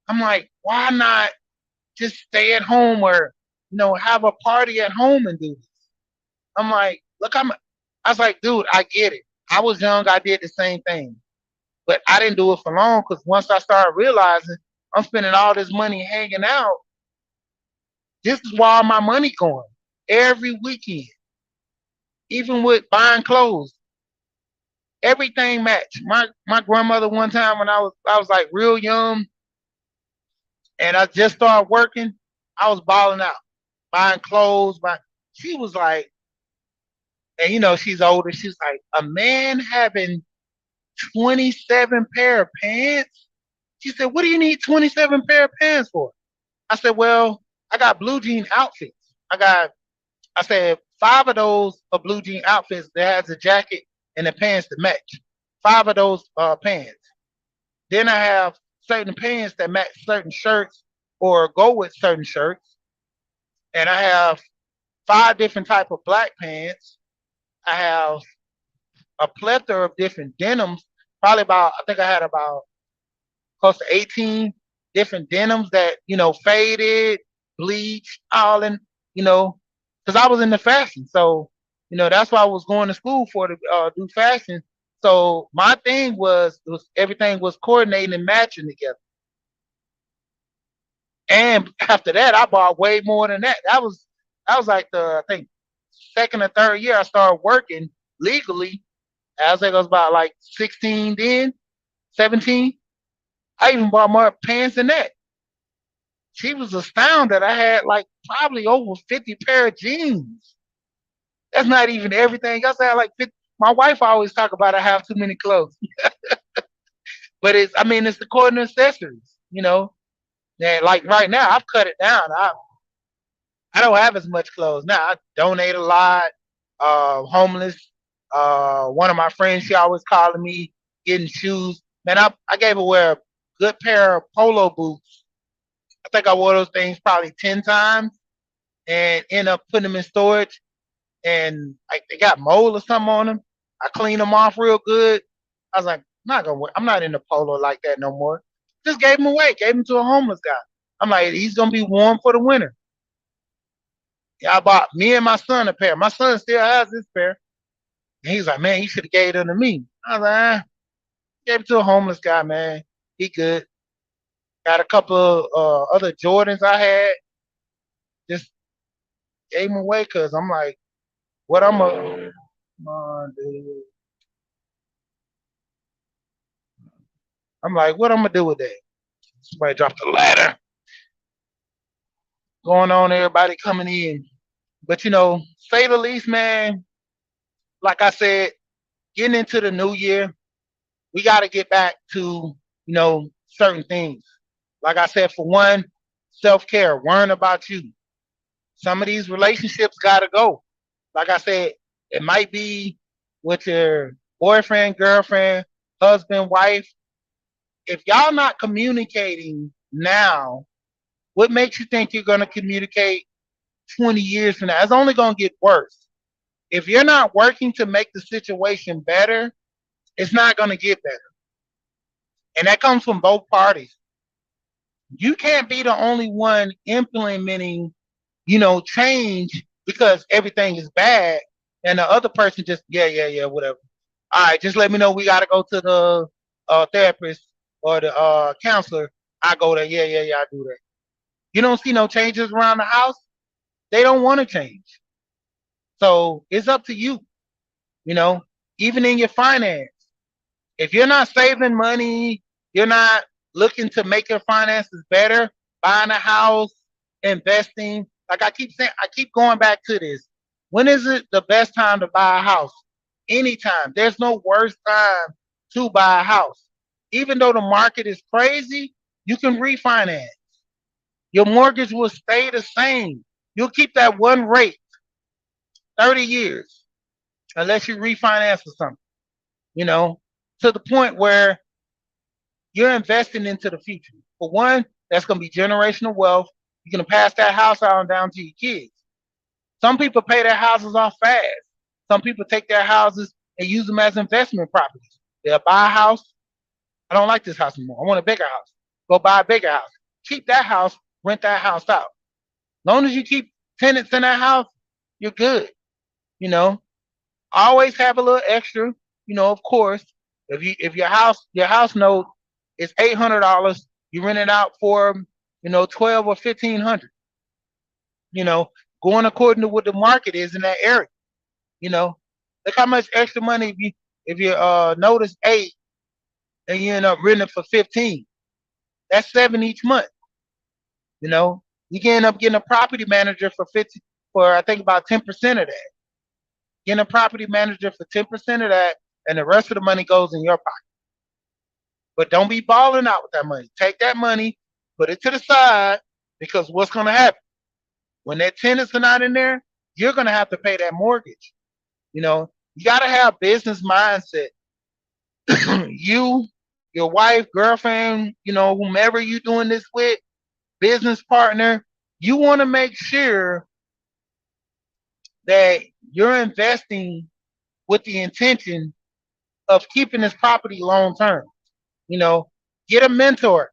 I'm like, why not just stay at home or have a party at home and do this? I'm like, look, I was like, dude, I get it. I was young, I did the same thing, but I didn't do it for long because once I started realizing I'm spending all this money hanging out, this is where all my money going every weekend. Even with buying clothes, everything matched. My grandmother one time when I was like real young and I just started working, I was balling out, buying clothes. She was like, and she's older. She's like, a man having 27 pair of pants. She said, "What do you need 27 pair of pants for?" I said, "Well, I got blue jean outfits. I said, five of those are blue jean outfits that has a jacket and the pants to match. Five of those pants. Then I have certain pants that match certain shirts or go with certain shirts. And I have five different type of black pants. I have a plethora of different denims. Probably about, I think I had about close to 18 different denims that, faded, bleached, all in, you know, because I was in the fashion. So, that's why I was going to school for to do fashion. So my thing was everything was coordinating and matching together. And after that, I bought way more than that. That was like the I think second or third year I started working legally. I was like I was about like 16 then, 17. I even bought more pants than that. She was astounded. I had like probably over 50 pair of jeans. That's not even everything else. I had like 50. My wife always talk about I have too many clothes, but it's the core necessaries. And like right now, I've cut it down. I don't have as much clothes now. I donate a lot. Homeless. One of my friends, she always calling me getting shoes. Man, I gave her wear a good pair of polo boots think I wore those things probably 10 times and end up putting them in storage. And like they got mold or something on them. I cleaned them off real good. I was like, I'm not in the polo like that no more. Just gave them away, gave them to a homeless guy. I'm like, he's gonna be warm for the winter. Yeah, I bought me and my son a pair. My son still has this pair. And he's like, man, you should have gave them to me. I was like, gave it to a homeless guy, man. He good. Got a couple of other Jordans I had. Just gave them away because I'm like, what I'm a come on, dude. I'm like, what I'm gonna do with that? Somebody dropped a ladder. Going on, everybody coming in. But say the least, man. Like I said, getting into the new year, we got to get back to certain things. Like I said, for one, self care, worrying about you. Some of these relationships got to go. Like I said, it might be with your boyfriend, girlfriend, husband, wife. If y'all not communicating now, what makes you think you're going to communicate 20 years from now? It's only going to get worse. If you're not working to make the situation better, it's not going to get better. And that comes from both parties. You can't be the only one implementing, change because everything is bad and the other person just, yeah, whatever. All right, just let me know we got to go to the therapist or the counselor. I go there. Yeah, I do that. You don't see no changes around the house. They don't want to change. So it's up to you, you know, even in your finance. If you're not saving money, you're not looking to make your finances better, buying a house, investing. Like I keep saying, I keep going back to this. When is it the best time to buy a house? Anytime. There's no worse time to buy a house. Even though the market is crazy, you can refinance. Your mortgage will stay the same. You'll keep that one rate 30 years unless you refinance or something, you know, to the point where you're investing into the future. For one, that's going to be generational wealth. You're going to pass that house on down to your kids. Some people pay their houses off fast. Some people take their houses and use them as investment properties. They'll buy a house. I don't like this house anymore. I want a bigger house. Go buy a bigger house. Keep that house, rent that house out. As long as you keep tenants in that house, you're good. You know, always have a little extra. Of course, if your house note is $800, you rent it out for 12 or 1,500. You know, going according to what the market is in that area. You know, look how much extra money if you notice 8 and you end up renting it for 15. That's 7 each month. You know, you can end up getting a property manager for 50 for I think about 10% of that. Getting a property manager for 10% of that, and the rest of the money goes in your pocket. But don't be balling out with that money. Take that money, put it to the side, because what's going to happen when that tenants are not in there? You're going to have to pay that mortgage. You got to have business mindset. You, your wife, girlfriend, whomever you doing this with, business partner, you want to make sure that you're investing with the intention of keeping this property long term. Get a mentor.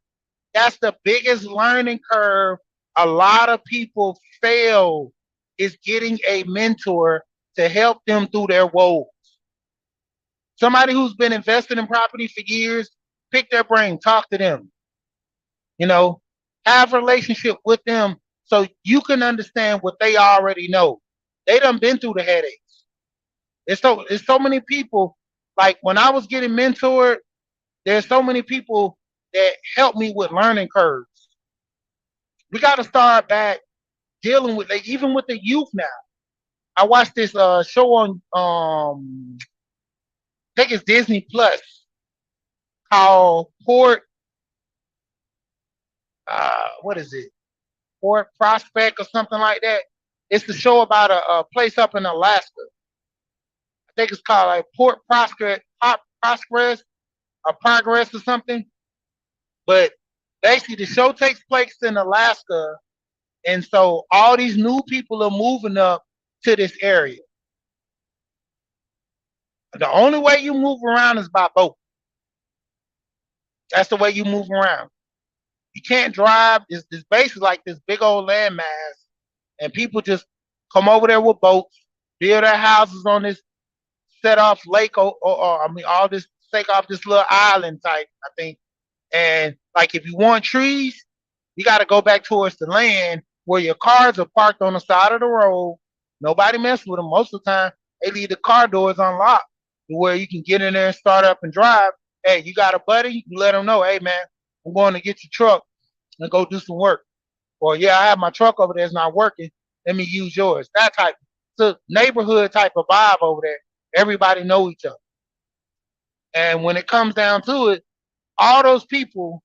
That's the biggest learning curve. A lot of people fail is getting a mentor to help them through their woes. Somebody who's been invested in property for years, pick their brain, talk to them. You know, have a relationship with them so you can understand what they already know. They done been through the headaches. It's so many people. Like when I was getting mentored, there's so many people that help me with learning curves. We got to start back dealing with, like, even with the youth now. I watched this show on I think it's Disney Plus called Port. What is it? Port Prospect or something like that. It's the show about a place up in Alaska. I think it's called like Port Prospect, Prosperous or Progress or something. But Basically, the show takes place in Alaska, and so all these new people are moving up to this area. The only way you move around is by boat. That's the way you move around. You can't drive. This base is like this big old landmass, and people just come over there with boats, build their houses on this set off lake, or I mean, all this take off this little island type, I think. And like, if you want trees, you got to go back towards the land where your cars are parked on the side of the road. Nobody mess with them. Most of the time, they leave the car doors unlocked to where you can get in there and start up and drive. Hey, you got a buddy? You let them know, hey, man, I'm going to get your truck and go do some work. Or, yeah, I have my truck over there. It's not working. Let me use yours. That type. It's a neighborhood type of vibe over there. Everybody know each other. And when it comes down to it, all those people,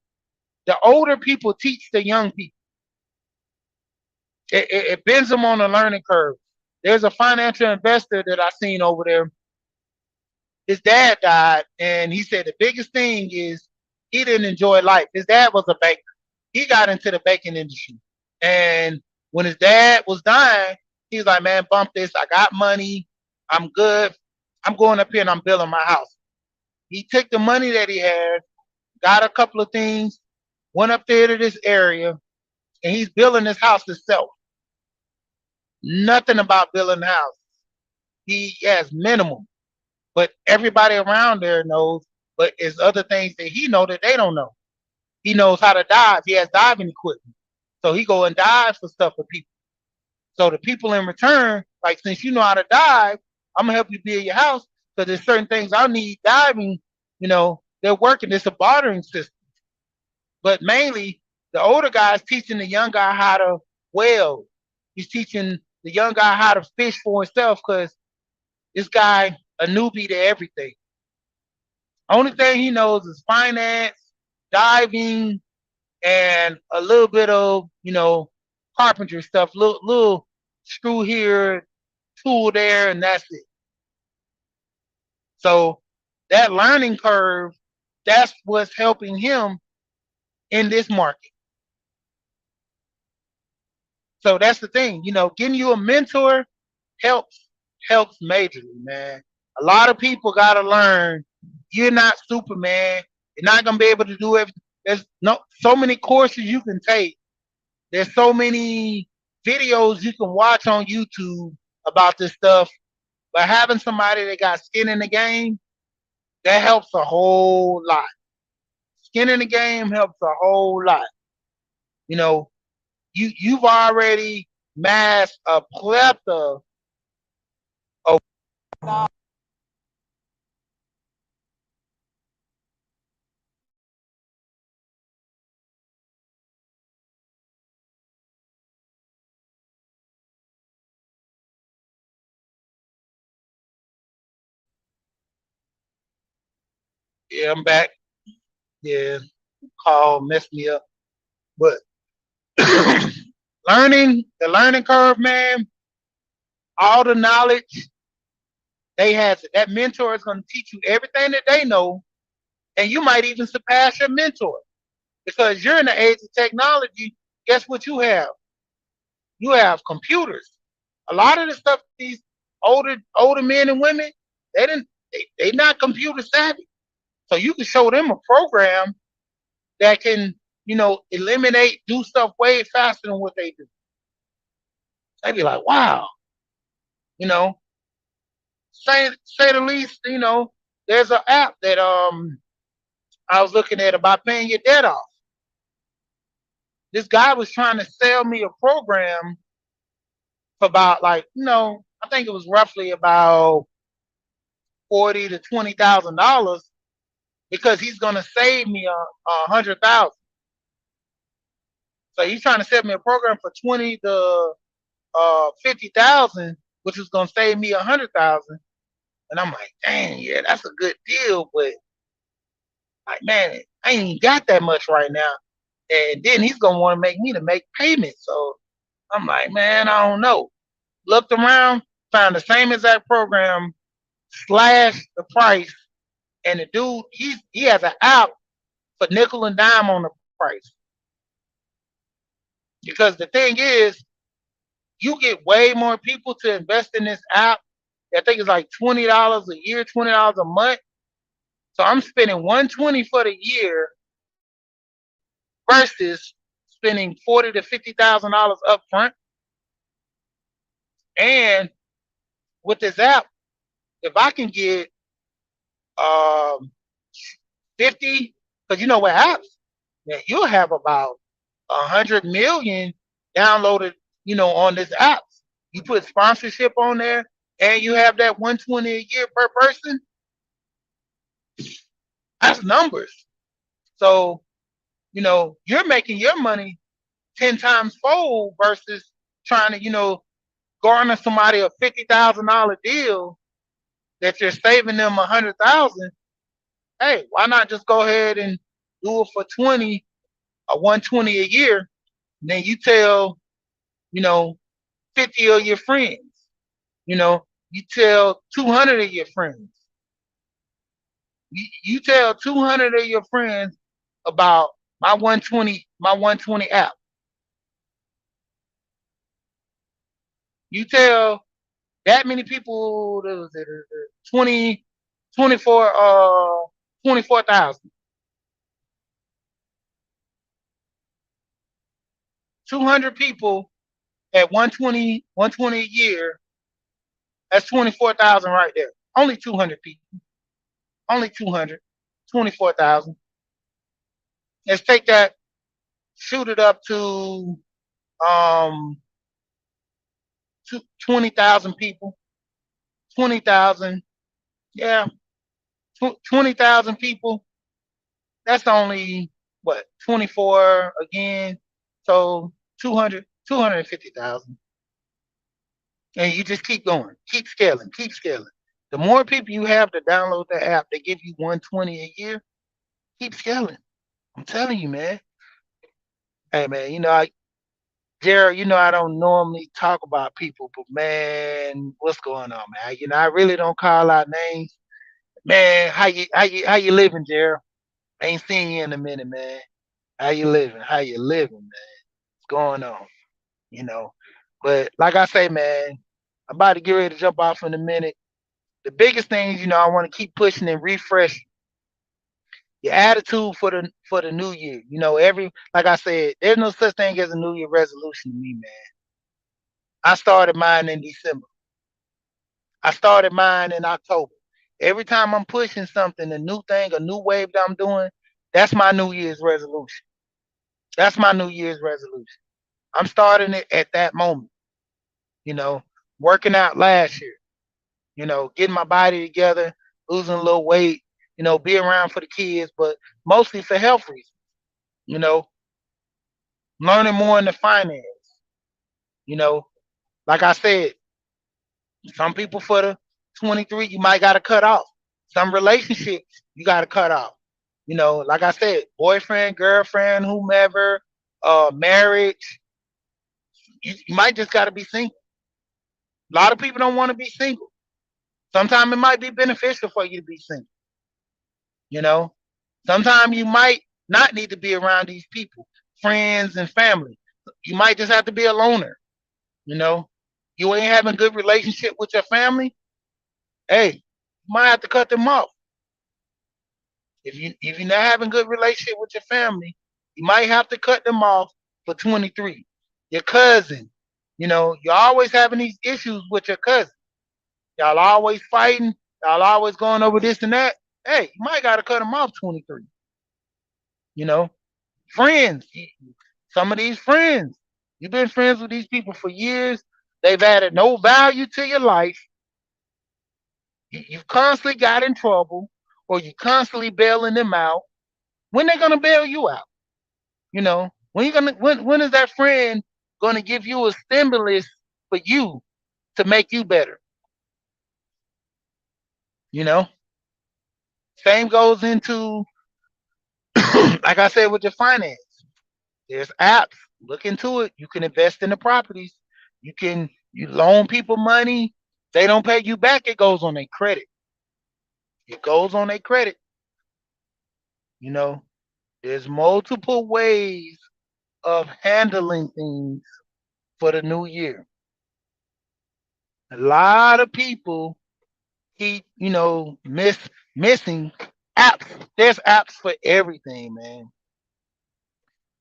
the older people teach the young people. It bends them on a learning curve. There's a financial investor that I seen over there. His dad died, and he said the biggest thing is he didn't enjoy life. His dad was a baker. He got into the baking industry. And when his dad was dying, he was like, man, bump this. I got money. I'm good. I'm going up here and I'm building my house. He took the money that he had, got a couple of things, went up there to this area, and he's building this house himself. Nothing about building the house. He has minimum, but everybody around there knows. But it's other things that he know that they don't know. He knows how to dive. He has diving equipment, so he go and dive for stuff for people. So the people in return, like, since you know how to dive, I'm gonna help you build your house because there's certain things I need diving. They're working. It's a bartering system, but mainly the older guy's teaching the young guy how to weld. He's teaching the young guy how to fish for himself because this guy a newbie to everything. Only thing he knows is finance, diving, and a little bit of carpentry stuff. Little screw here, tool there, and that's it. So that learning curve, that's what's helping him in this market. So that's the thing, getting you a mentor helps majorly, man. A lot of people gotta learn you're not Superman. You're not gonna be able to do everything. There's so many courses you can take. There's so many videos you can watch on YouTube about this stuff. But having somebody that got skin in the game, that helps a whole lot. Skin in the game helps a whole lot. You've already massed a plethora of. Yeah, I'm back. Yeah, call messed me up. But the learning curve, man, all the knowledge they have, that mentor is going to teach you everything that they know, and you might even surpass your mentor because you're in the age of technology. Guess what you have? You have computers. A lot of the stuff these older men and women, they didn't they not computer savvy. So you can show them a program that can, eliminate, do stuff way faster than what they do. They'd be like, wow, you know, say the least, there's an app that I was looking at about paying your debt off. This guy was trying to sell me a program for about, like, I think it was roughly about 40 to $20,000 because he's gonna save me a 100,000. So he's trying to sell me a program for 20 to 50,000, which is gonna save me 100,000. And I'm like, dang, yeah, that's a good deal, but like, man, I ain't got that much right now. And then he's gonna want to make me to make payments. So I'm like, man, I don't know. Looked around, found the same exact program, slashed the price, and the dude, he has an app for nickel and dime on the price. Because the thing is, you get way more people to invest in this app. I think it's like $20 a year, $20 a month. So I'm spending 120 for the year versus spending 40 to 50,000 dollars up front. And with this app, if I can get um 50, because you know what apps, yeah, you'll have about 100 million downloaded, on this app. You put sponsorship on there, and you have that 120 a year per person. That's numbers. So you're making your money 10 times fold versus trying to garner somebody a $50,000 deal that you're saving them 100,000. Hey, why not just go ahead and do it for 20 or 120 a year? And then you tell, you know, 50 of your friends, you tell 200 of your friends. You tell 200 of your friends about my 120 app. You tell that many people, 20, 24, 24,000. 200 people at 120 a year, that's 24,000 right there. Only 200 people. Only 200. 24,000. Let's take that, shoot it up to um 20,000 people. 20,000. Yeah, 20,000 people. That's only what, 24 again. So 250,000. And you just keep going, keep scaling, keep scaling. The more people you have to download the app, they give you 120 a year. Keep scaling. I'm telling you, man. Hey, man. Jared, I don't normally talk about people, but man, what's going on, man? I really don't call out names. Man, how you living, Jared? Ain't seen you in a minute, man. How you living? How you living, man? What's going on? You know. But like I say, man, I'm about to get ready to jump off in a minute. The biggest thing is, I want to keep pushing and refresh your attitude for the new year. Like I said, there's no such thing as a new year resolution to me, man. I started mine in December. I started mine in October. Every time I'm pushing something, a new thing, a new wave that I'm doing, that's my New Year's resolution. That's my New Year's resolution. I'm starting it at that moment. You know, Working out last year. Getting my body together, losing a little weight. Be around for the kids, but mostly for health reasons. You know, Learning more in the finance. You know, like I said, some people for the 23, you might got to cut off. Some relationships you got to cut off. Like I said, boyfriend, girlfriend, whomever, marriage, you might just got to be single. A lot of people don't want to be single. Sometimes it might be beneficial for you to be single. You know, Sometimes you might not need to be around these people, friends and family. You might just have to be a loner. You know, you ain't having a good relationship with your family. Hey, you might have to cut them off. If you're not having a good relationship with your family, you might have to cut them off for 23. Your cousin, you're always having these issues with your cousin. Y'all always fighting. Y'all always going over this and that. Hey, you might got to cut them off 23. You know, Friends. Some of these friends, you've been friends with these people for years. They've added no value to your life. You've constantly got in trouble, or you constantly bailing them out. When they gonna bail you out? When is that friend gonna give you a stimulus for you to make you better? You know. Same goes into like I said with your finance. There's apps. Look into it. You can invest in the properties. You loan people money. They don't pay you back. It goes on their credit. It goes on their credit. You know, there's multiple ways of handling things for the new year. A lot of people keep, missing apps. There's apps for everything, man.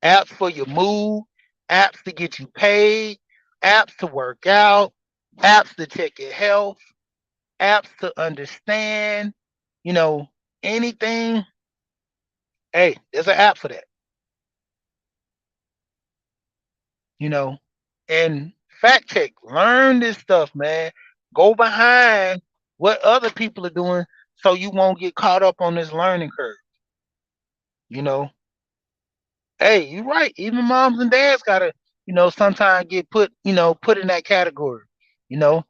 Apps for your mood, apps to get you paid, apps to work out, apps to check your health, apps to understand, you know, anything. Hey, there's an app for that, you know. And fact check, learn this stuff, man. Go behind what other people are doing so you won't get caught up on this learning curve, you know. Hey, you're right. Even moms and dads gotta, sometimes get put in that category. You know,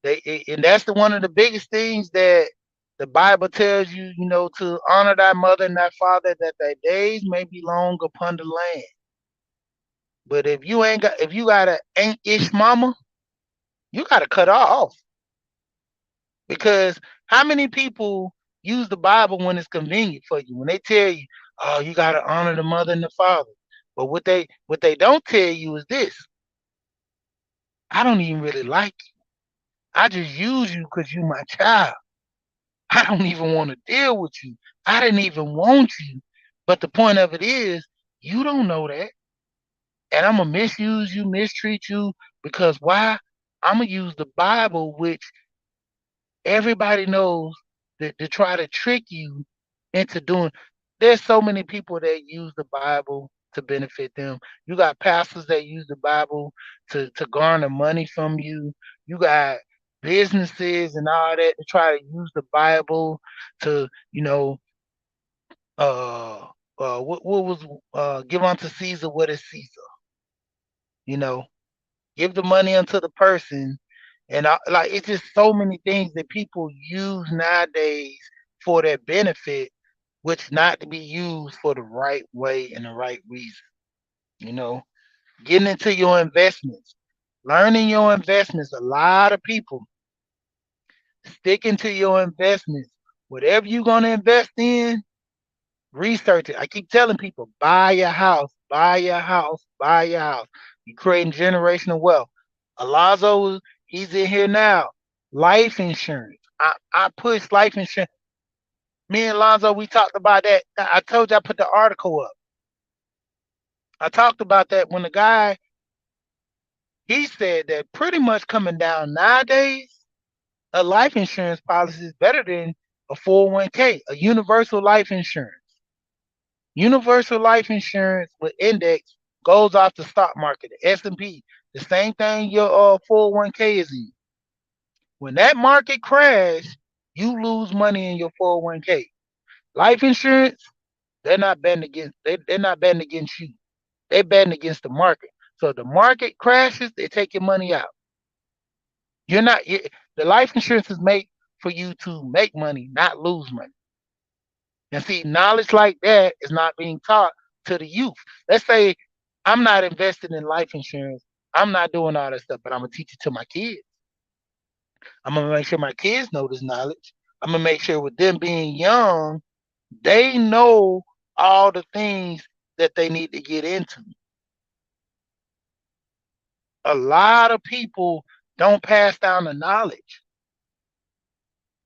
and that's one of the biggest things that the Bible tells you, to honor thy mother and thy father, that thy days may be long upon the land. But if you got a ain't ish mama, you gotta cut her off, because how many people use the Bible when it's convenient for you? When they tell you, oh, you gotta honor the mother and the father. But what they don't tell you is this: I don't even really like you. I just use you because you my child. I don't even want to deal with you. I didn't even want you. But the point of it is, you don't know that. And I'm going to misuse you, mistreat you, because why? I'm going to use the Bible, which everybody knows, that to try to trick you into doing. There's so many people that use the Bible to benefit them. You got pastors that use the Bible to garner money from you. You got businesses and all that to try to use the Bible to, uh what was give unto Caesar what is Caesar, you know, give the money unto the person. And like, it's just so many things that people use nowadays for their benefit, which not to be used for the right way and the right reason. You know, getting into your investments, learning your investments. A lot of people sticking to your investments. Whatever you're gonna invest in, research it. I keep telling people, buy your house, buy your house, buy your house. You're creating generational wealth. Alonzo, he's in here now. Life insurance. I push life insurance. Me and Alonzo, we talked about that. I told you I put the article up. I talked about that when the guy, he said that pretty much coming down nowadays, a life insurance policy is better than a 401k, a universal life insurance. Universal life insurance with index goes off the stock market, the S&P, the same thing your 401k is in. When that market crash, you lose money in your 401k. Life insurance, they're not betting against you. They're betting against the market. So if the market crashes, they take your money out. You're not you, the life insurance is made for you to make money, not lose money. And see, knowledge like that is not being taught to the youth. Let's say I'm not invested in life insurance. I'm not doing all that stuff, but I'm gonna teach it to my kids. I'm gonna make sure my kids know this knowledge. I'm gonna make sure with them being young, they know all the things that they need to get into. A lot of people don't pass down the knowledge.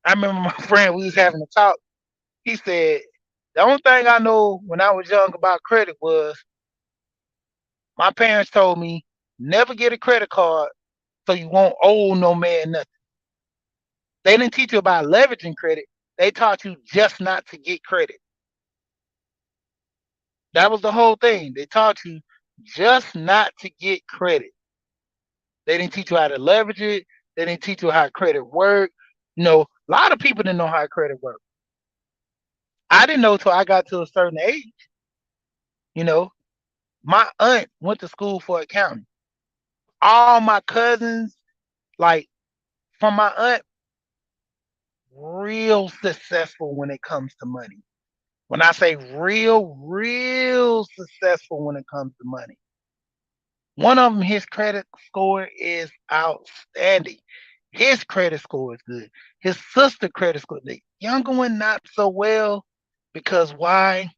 I remember my friend, we was having a talk. He said, the only thing I know when I was young about credit was my parents told me never get a credit card so you won't owe no man nothing. They didn't teach you about leveraging credit. They taught you just not to get credit. That was the whole thing. They taught you just not to get credit. They didn't teach you how to leverage it. They didn't teach you how credit worked. A lot of people didn't know how credit worked. I didn't know till I got to a certain age. You know, my aunt went to school for accounting. All my cousins, like from my aunt, real successful when it comes to money. When I say real successful when it comes to money. One of them, his credit score is outstanding. His credit score is good. His sister credit score, the younger one, not so well. Because why?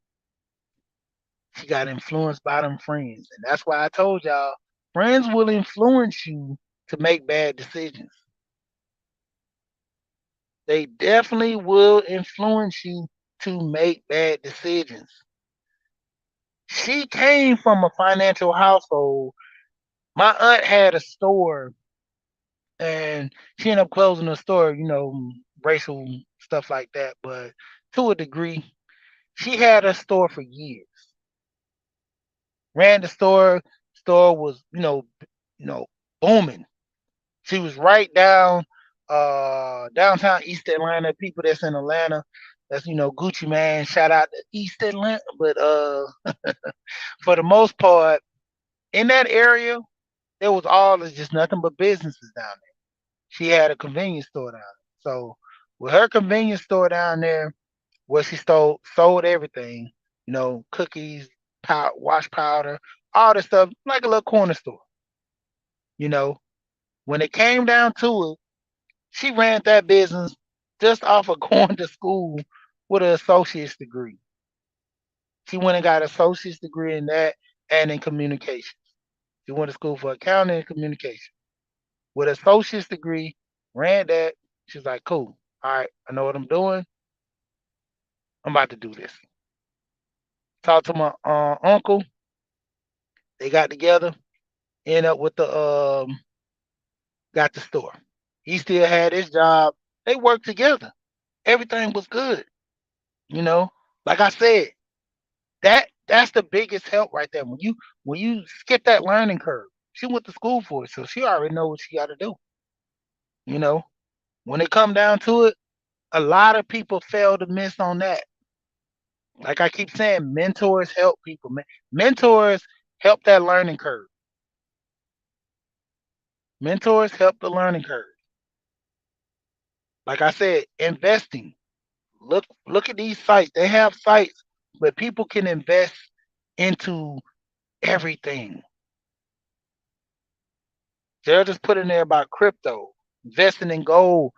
She got influenced by them friends. And that's why I told y'all, friends will influence you to make bad decisions. They definitely will influence you to make bad decisions. She came from a financial household. My aunt had a store and she ended up closing the store, racial stuff like that. But to a degree, she had a store for years. Ran the store. Store was, you know, booming. She was right downtown East Atlanta. People that's in Atlanta, that's Gucci Man. Shout out to East Atlanta. But for the most part, in that area, there was all just nothing but businesses down there. She had a convenience store down there. So with her convenience store down there, where she sold everything, cookies, wash powder, all this stuff, like a little corner store. You know, when it came down to it, she ran that business just off of going to school with an associate's degree. She went and got an associate's degree in that and in communications. She went to school for accounting and communication. With an associate's degree, ran that. She's like, cool. All right, I know what I'm doing. I'm about to do this. Talked to my uncle. They got together. End up with got the store. He still had his job. They worked together. Everything was good. You know, like I said, that's the biggest help right there. When you skip that learning curve, she went to school for it, so she already know what she got to do. You know, when it come down to it, a lot of people fail to miss on that. Like I keep saying, mentors help people. Mentors help that learning curve. Mentors help the learning curve. Like I said, investing. Look at these sites. They have sites where people can invest into everything. They'll just put in there about crypto, investing in gold.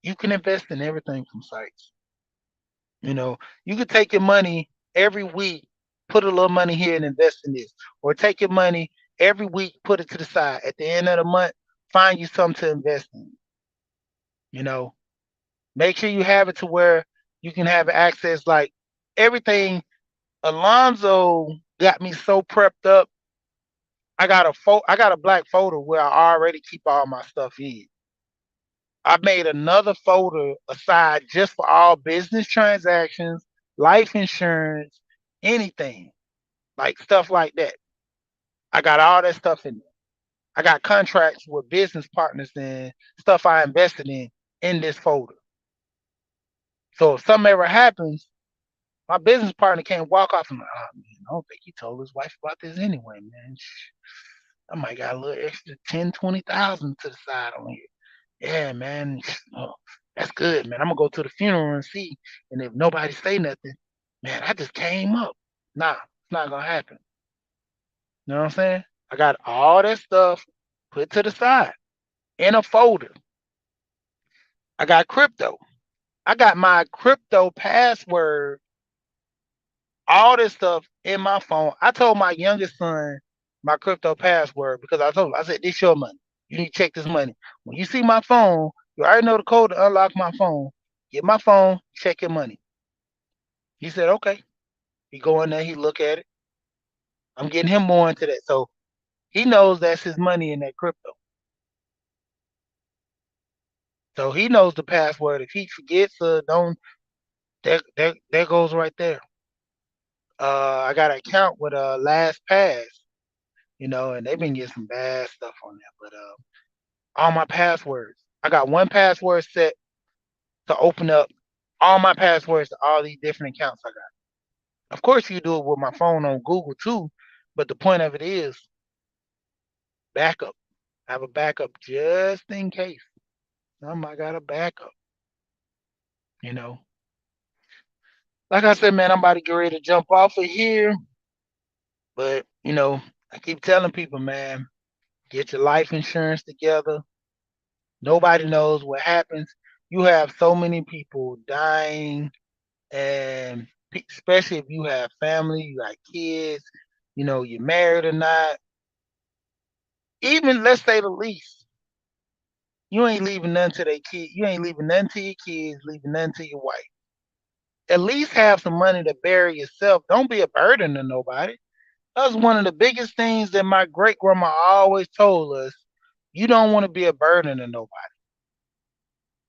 You can invest in everything from sites. You know, you could take your money every week, put a little money here and invest in this, or take your money every week, put it to the side. At the end of the month, find you something to invest in. You know, make sure you have it to where you can have access. Like everything, Alonzo got me so prepped up. I got a black folder where I already keep all my stuff in. I made another folder aside just for all business transactions, life insurance, anything like stuff like that. I got all that stuff in there. I got contracts with business partners and stuff I invested in this folder. So if something ever happens, my business partner can't walk off and like, oh man, I don't think he told his wife about this anyway, man. I might got a little extra 10, 20,000 to the side on here. Yeah, man. Oh, that's good, man. I'm gonna go to the funeral and see. And if nobody say nothing, man, I just came up. Nah, it's not gonna happen. You know what I'm saying? I got all that stuff put to the side in a folder. I got crypto. I got my crypto password, all this stuff in my phone. I told my youngest son my crypto password because I told him, I said, this your money. You need to check this money. When you see my phone, you already know the code to unlock my phone. Get my phone, check your money. He said, okay. He go in there, he look at it. I'm getting him more into that. So he knows that's his money in that crypto. So he knows the password. If he forgets or don't, there goes right there. I got an account with LastPass, and they've been getting some bad stuff on there. But all my passwords, I got one password set to open up all my passwords to all these different accounts I got. Of course, you do it with my phone on Google too, but the point of it is backup. I have a backup just in case. I got a backup. You know, like I said, man, I'm about to get ready to jump off of here, but I keep telling people, man, get your life insurance together. Nobody knows what happens. You have so many people dying and especially if you have family, you got kids, you're married or not. Even let's say the least, you ain't leaving nothing to their kid. You ain't leaving nothing to your kids, leaving nothing to your wife. At least have some money to bury yourself. Don't be a burden to nobody. That's one of the biggest things that my great grandma always told us. You don't want to be a burden to nobody.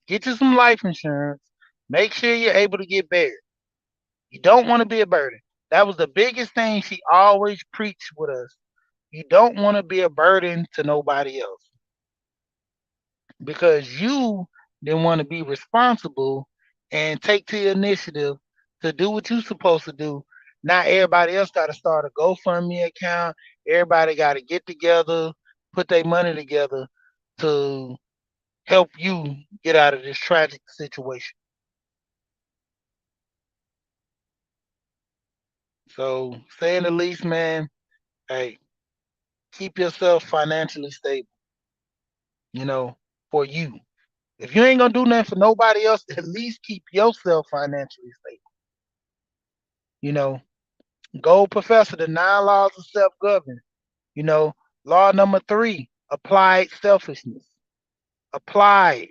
Get you some life insurance. Make sure you're able to get buried. You don't want to be a burden. That was the biggest thing she always preached with us. You don't want to be a burden to nobody else because you didn't want to be responsible and take the initiative to do what you're supposed to do. Not everybody else got to start a GoFundMe account. Everybody got to get together, put their money together to help you get out of this tragic situation. So, saying the least, man, hey, keep yourself financially stable, you know, for you. If you ain't gonna do nothing for nobody else, at least keep yourself financially stable. You know, Gold Professor, the 9 laws of self-government. You know, Law number 3, applied selfishness. Applied.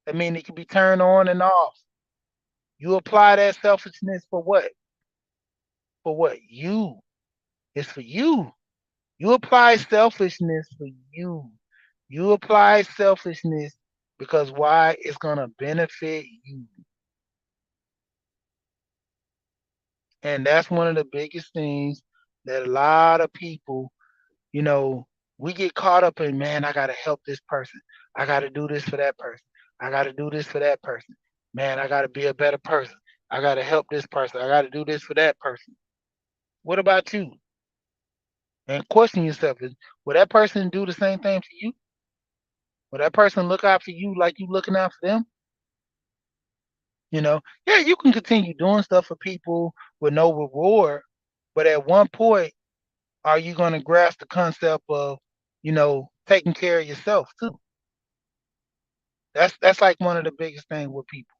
I mean, it can be turned on and off. You apply that selfishness for what? For what? You. It's for you. You apply selfishness for you. You apply selfishness because why? It's gonna benefit you. And that's one of the biggest things that a lot of people, you know, we get caught up in, man, I gotta help this person. I gotta do this for that person. I gotta do this for that person. Man, I gotta be a better person. I gotta help this person. I gotta do this for that person. What about you? And question yourself is, will that person do the same thing for you? Will that person look out for you like you looking out for them? Yeah, you can continue doing stuff for people with no reward, but at one point, are you going to grasp the concept of, taking care of yourself too? That's like one of the biggest things with people.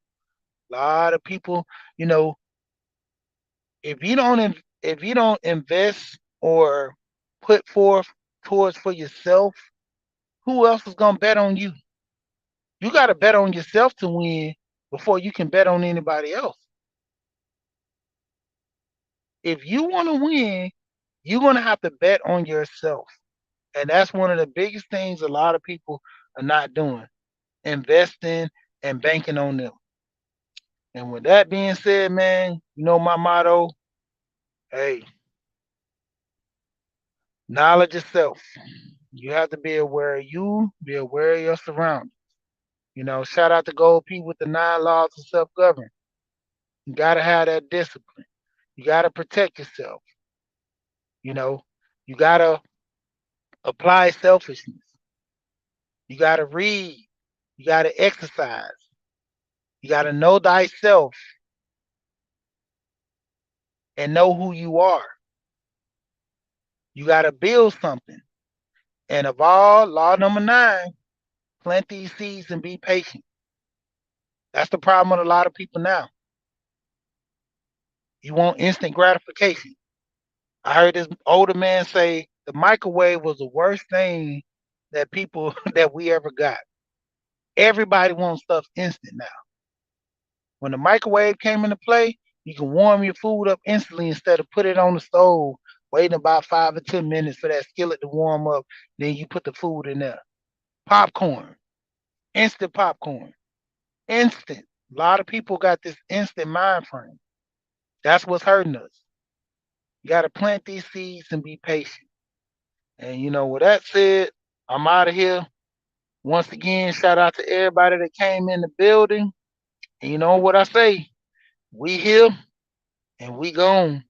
A lot of people, you know, if you don't invest or put forth towards for yourself, who else is going to bet on you? You got to bet on yourself to win before you can bet on anybody else. If you want to win, you're going to have to bet on yourself. And that's one of the biggest things a lot of people are not doing, investing and banking on them. And with that being said, man, my motto, hey, knowledge of self. You have to be aware of you, be aware of your surroundings. Shout out to Gold P with the 9 laws of self-government. You got to have that discipline. You got to protect yourself. You know, you got to apply selfishness. You got to read. You got to exercise. You got to know thyself and know who you are. You got to build something. And of all, law number 9, plant these seeds and be patient. That's the problem with a lot of people now. You want instant gratification. I heard this older man say the microwave was the worst thing that people that we ever got. Everybody wants stuff instant now. When the microwave came into play, you can warm your food up instantly instead of put it on the stove, waiting about 5 or 10 minutes for that skillet to warm up. Then you put the food in there. Popcorn, instant popcorn, instant. A lot of people got this instant mind frame. That's what's hurting us. You got to plant these seeds and be patient. And with that said, I'm out of here. Once again, shout out to everybody that came in the building. And you know what I say? We here and we gone.